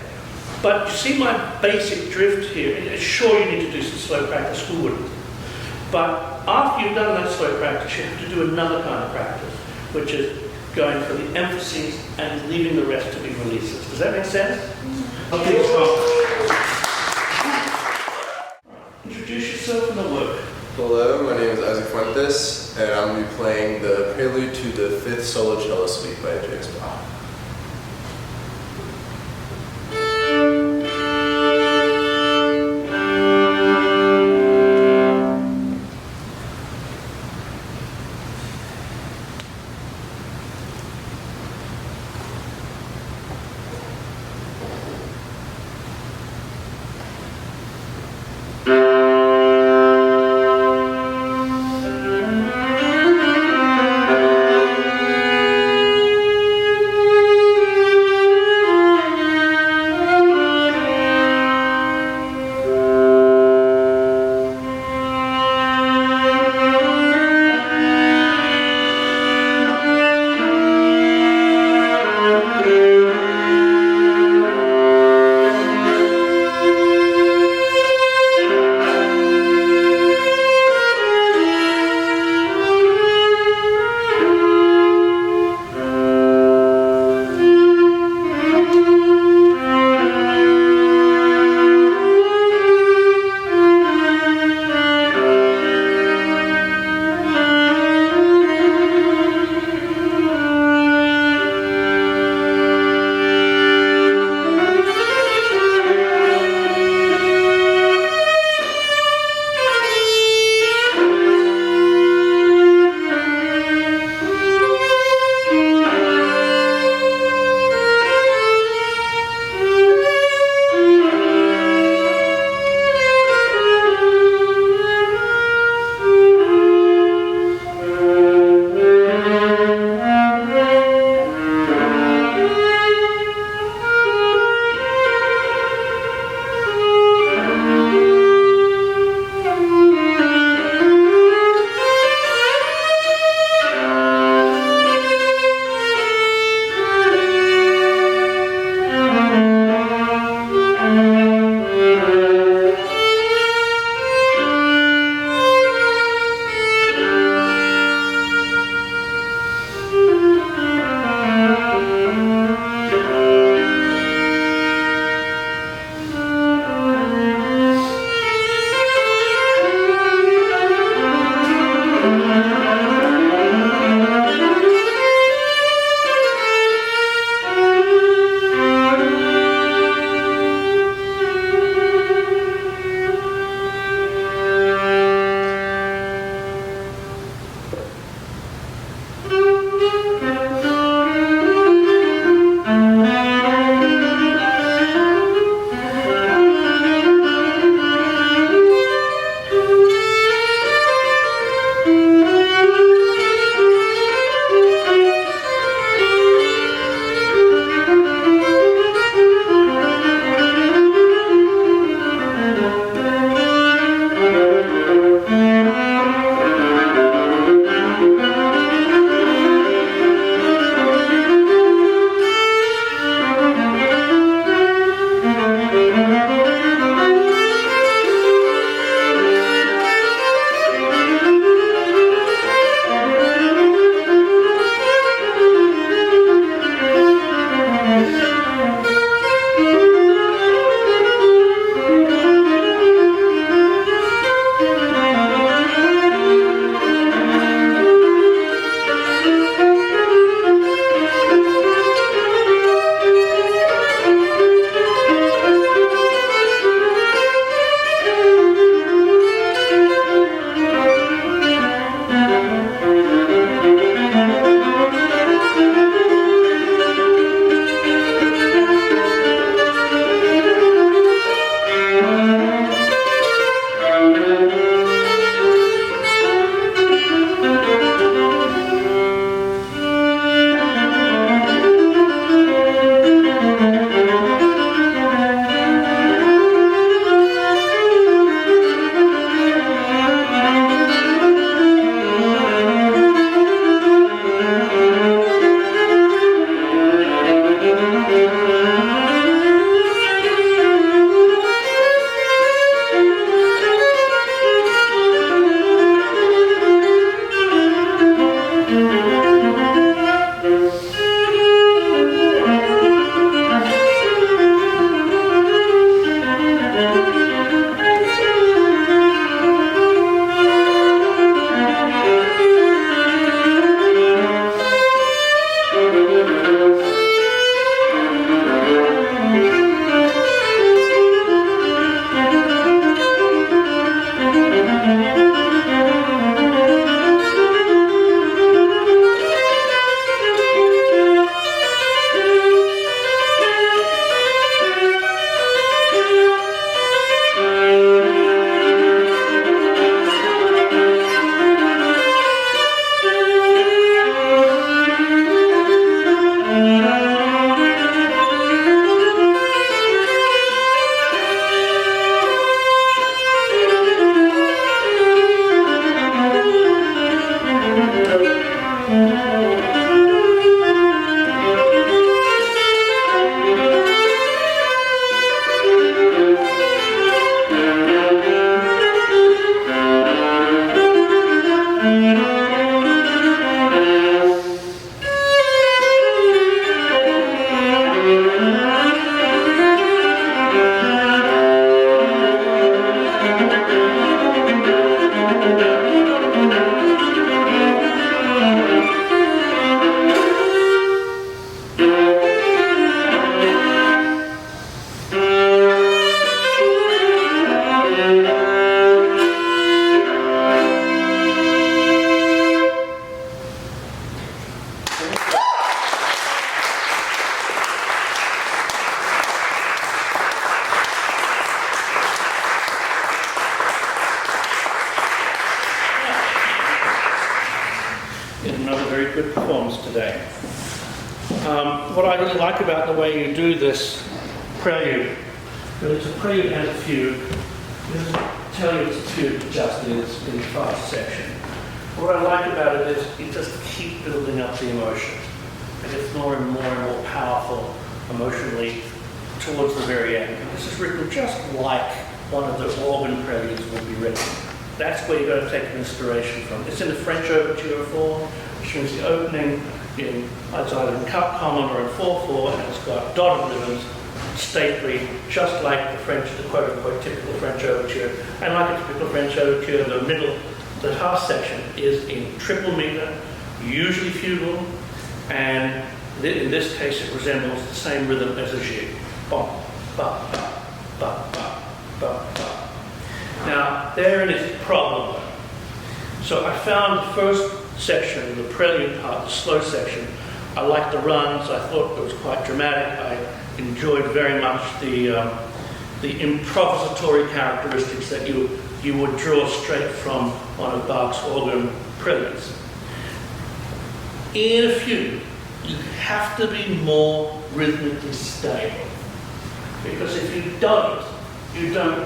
But you see my basic drift here. Sure, you need to do some slow practice. Who wouldn't? But after you've done that slow practice, you have to do another kind of practice, which is going for the emphases and leaving the rest to be releases. Does that make sense? Okay, introduce yourself and the work. Hello, my name is Fuentes, and I'm going to be playing the prelude to the 5th solo cello suite by J.S. Bach. Okay. What I really like about the way you do this prelude, it's a prelude and a fugue. It doesn't tell you it's a fugue, it just is in the fast section. What I like about it is you just keep building up the emotion. It gets more and more powerful emotionally towards the very end. And this is written just like one of the organ preludes would be written. That's where you're going to take inspiration from. It's in the French overture form, which means the opening it's either in cut common or in 4/4, and it's got dotted rhythms, stately, just like the French, the quote-unquote typical French overture. And like a typical French overture, the middle, the half section is in triple meter, usually fugal, and in this case it resembles the same rhythm as a jig. Bum, ba, ba, ba, ba, ba, ba. Now, therein is the problem. So I found the first section, the prelude part, the slow section, I liked the runs, I thought it was quite dramatic, I enjoyed very much the improvisatory characteristics that you would draw straight from one of Bach's organ preludes. In a fugue, you have to be more rhythmically stable, because if you don't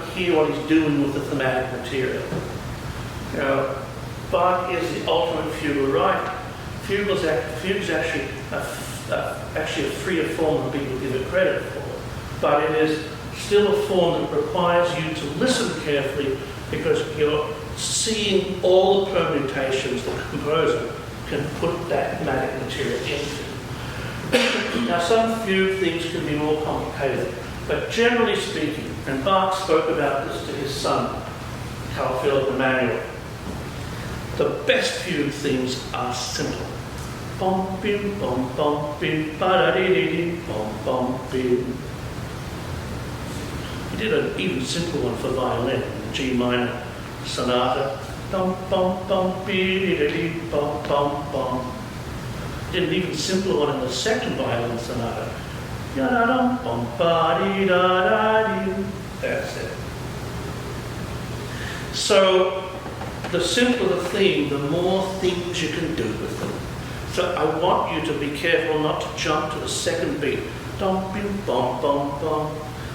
hear what he's doing with the thematic material. You know, Bach is the ultimate fugal writer. Fugue's actually a freer form than people give it credit for, but it is still a form that requires you to listen carefully, because you're seeing all the permutations the composer can put that thematic material into. Now, some fugue things can be more complicated, but generally speaking, and Bach spoke about this to his son, Carl Philipp Emanuel, the best fugue things are simple. Bum, bim, bum, bum, bim, ba-da-dee-dee-dee, bum, bum, bim. He did an even simpler one for violin, the G minor sonata. Bum, bum, bum, bee-dee-dee-dee, bum, bum, bum. Did an even simpler one in the second violin sonata. Ya-da-dum, bum, ba-dee-da-da-dee. That's it. So, the simpler the theme, the more things you can do with them. So I want you to be careful not to jump to the second beat. Dum bim bum bum bum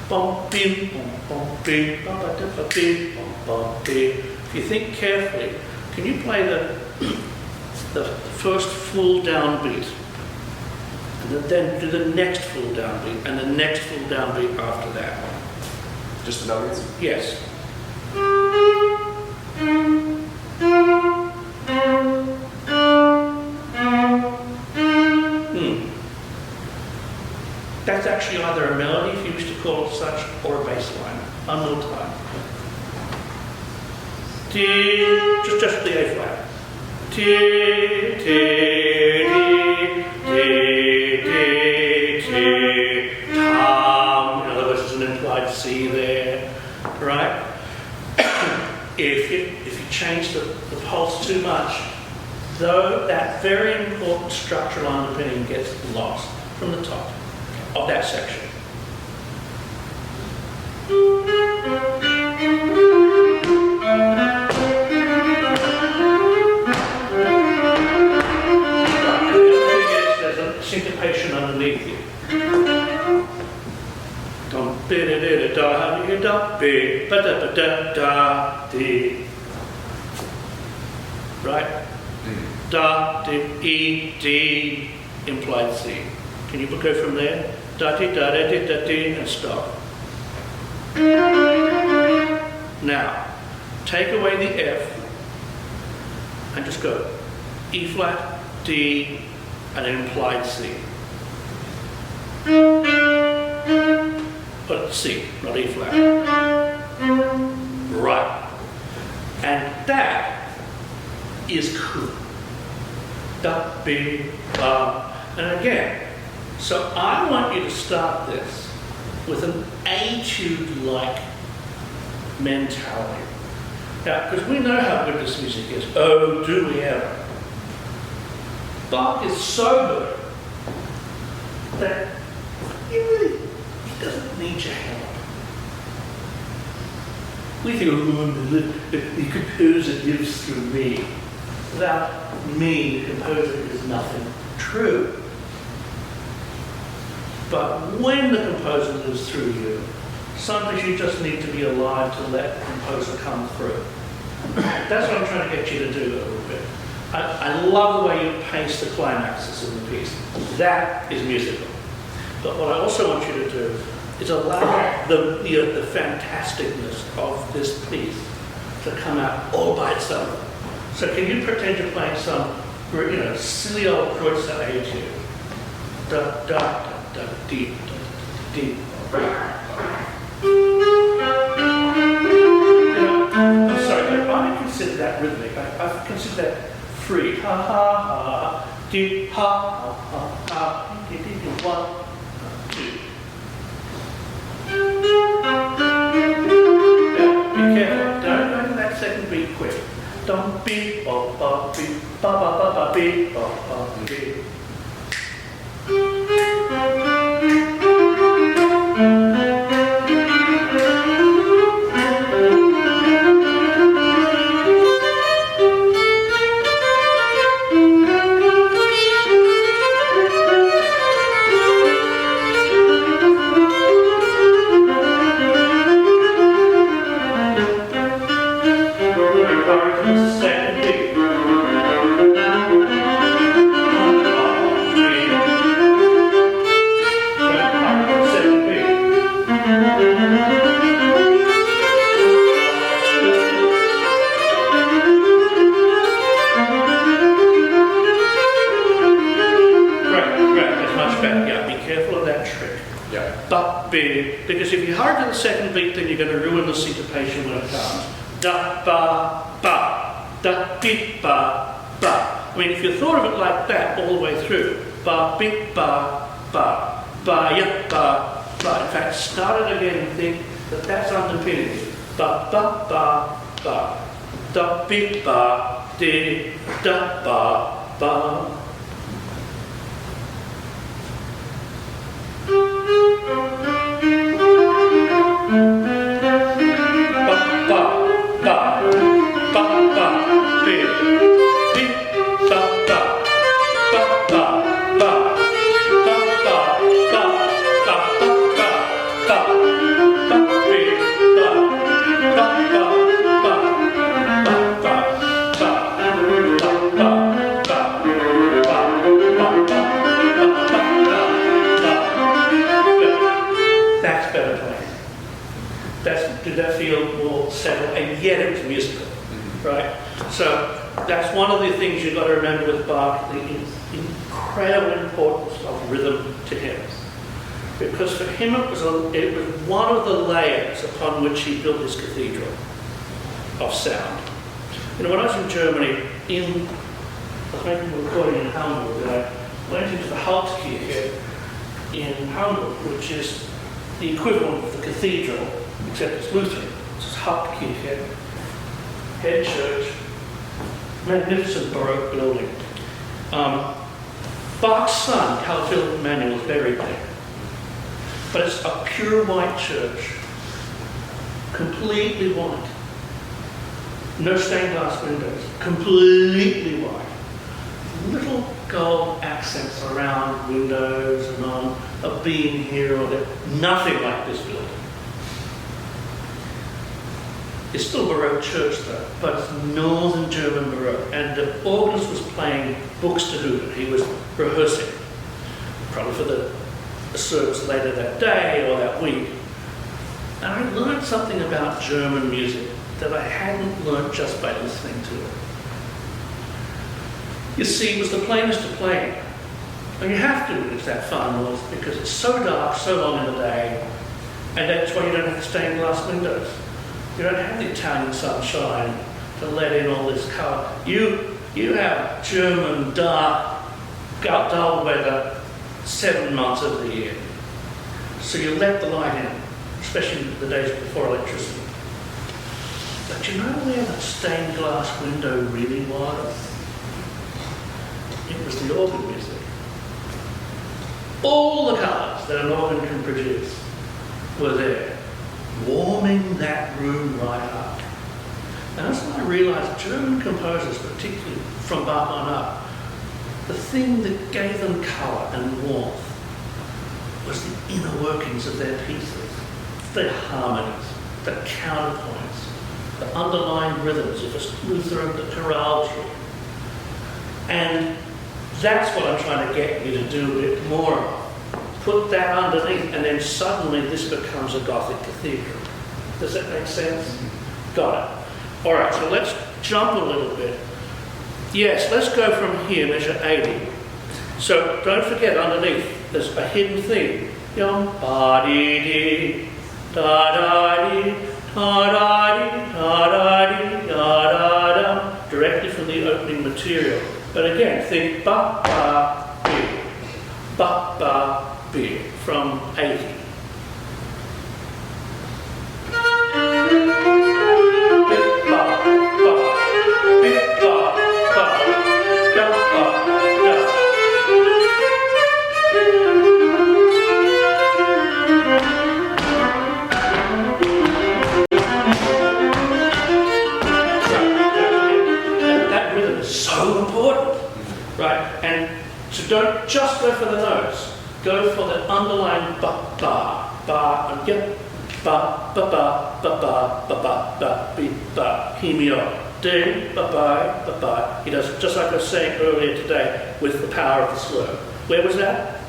bum bim bum bum bim bum bum bim bum bim. If you think carefully, can you play the first full downbeat, and then do the next full downbeat, and the next full downbeat after that? Just the numbers? Yes. That's actually either a melody, if you wish to call it such, or a bass line. One more time. T, just the A flat. T, T, T, T, T, T, Tom. In other words, there's an implied C there, right? If you change the pulse too much, though, that very important structural underpinning gets lost from the top of that section. There's a syncopation underneath you. Dum bi da da da da bi ba da ba da da di. Right? Da di E D implied C. Can you go from there? Da di da da di da di and stop. Now, take away the F and just go E flat, D, and an implied C. But C, not E flat. Right. And that is cool. Da, bi, ba. And again, so I want you to start this with an etude-like mentality. Now, because we know how good this music is. Oh, do we ever? Bach is so good that he doesn't need your help. We think, oh, the composer lives through me. without me, the composer, is nothing true. But when the composer lives through you, sometimes you just need to be alive to let the composer come through. That's what I'm trying to get you to do a little bit. I love the way you pace the climaxes in the piece. That is musical. But what I also want you to do is allow the fantasticness of this piece to come out all by itself. So can you pretend you're playing some, silly old Kreutzer etude? Da da da da dee da dee. I'm sorry, but I consider that rhythmic. I consider that free. Ha ha ha, dee ha ha ha, dee dee dee, 1, 2. Be careful. Don't go to that second beat quick. Don't beat, ba ba beat, ba ba ba ba beat, ba ba beat. Because if you hurry to the second beat, then you're going to ruin the syncopation when it comes. Da ba ba, da beat ba ba. I mean, if you thought of it like that all the way through, ba beat ba ba, ba ya ba ba. In fact, start it again and think that that's underpinning it. Ba ba ba ba, da beat ba di da ba ba. Did that feel more settled? And yet it was musical, right? So that's one of the things you've got to remember with Bach, the incredible importance of rhythm to him. Because for him it was one of the layers upon which he built his cathedral of sound. When I was in Germany, I was making a recording in Hamburg, and I went into the Hauptkirche in Hamburg, which is the equivalent of the cathedral, except it's Lutheran. It's Hauptkirche, head church, magnificent Baroque building. Bach's son, Carl Philipp Emanuel, is buried there. But it's a pure white church, completely white. No stained glass windows, completely white. Little gold accents around windows and on a beam here or there. Nothing like this building. It's still a Baroque church though, but it's Northern German Baroque. And the organist was playing Buxtehude. He was rehearsing, probably for the service later that day or that week. And I learned something about German music that I hadn't learned just by listening to it. You see, it was the plainest of plain. And you have to when it's that far north because it's so dark, so long in the day, and that's why you don't have the stained glass windows. You don't have the Italian sunshine to let in all this colour. You have German dark, dull weather 7 months of the year. So you let the light in, especially the days before electricity. But you know where that stained glass window really was? It was the organ music. All the colours that an organ can produce were there, warming that room right up. And that's when I realized German composers, particularly from Bach on up, the thing that gave them color and warmth was the inner workings of their pieces, their harmonies, the counterpoints, the underlying rhythms of a Luther and the chorale tune. And that's what I'm trying to get you to do a bit more of. Put that underneath, and then suddenly this becomes a Gothic cathedral. Does that make sense? Got it. All right, so let's jump a little bit. Yes, let's go from here, measure 80. So don't forget, underneath, there's a hidden theme. Yum, ba-dee-dee, da-da-dee, da-da-dee, da-da-dee, da-da-da, directly from the opening material. But again, think ba-ba-bee, ba-ba-bee, from 80. So don't just go for the notes. Go for the underlying ba, ba, ba, and get ba, ba, ba, ba, ba, ba, ba, ba, be, ba. Hear me out. Do, ba, ba, ba, ba. He does it just like I was saying earlier today with the power of the slow. Where was that?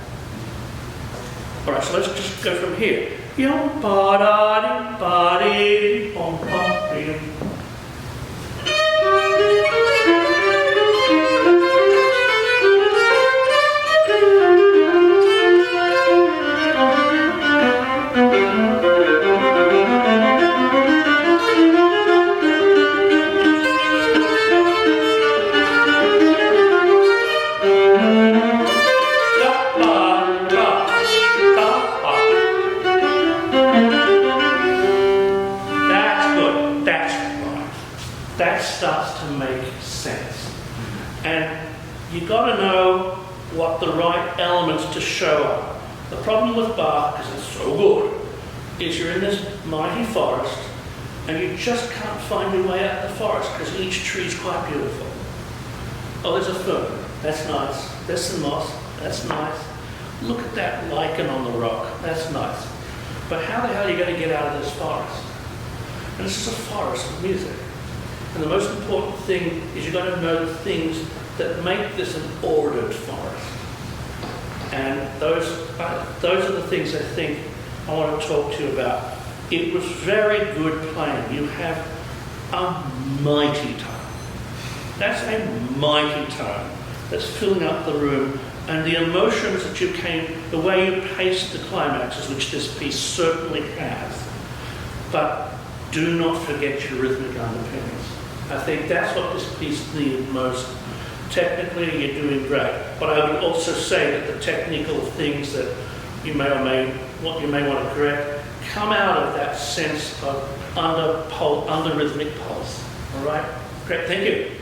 All right, so let's just go from here. Yum, ba, da, ba, dee, bom, bom, dee. You've got to know what the right elements to show up. The problem with Bach, because it's so good, is you're in this mighty forest and you just can't find your way out of the forest because each tree is quite beautiful. Oh, there's a fern. That's nice. There's some moss. That's nice. Look at that lichen on the rock. That's nice. But how the hell are you going to get out of this forest? And this is a forest of music. And the most important thing is you've got to know the things that make this an ordered forest. And those are the things I think I want to talk to you about. It was very good playing. You have a mighty tone. That's a mighty tone that's filling up the room. And the emotions that you came, the way you paced the climaxes, which this piece certainly has. But do not forget your rhythmic underpinnings. I think that's what this piece needed most. Technically, you're doing great, but I would also say that the technical things that you may want to correct come out of that sense of under rhythmic pulse. All right, great, thank you.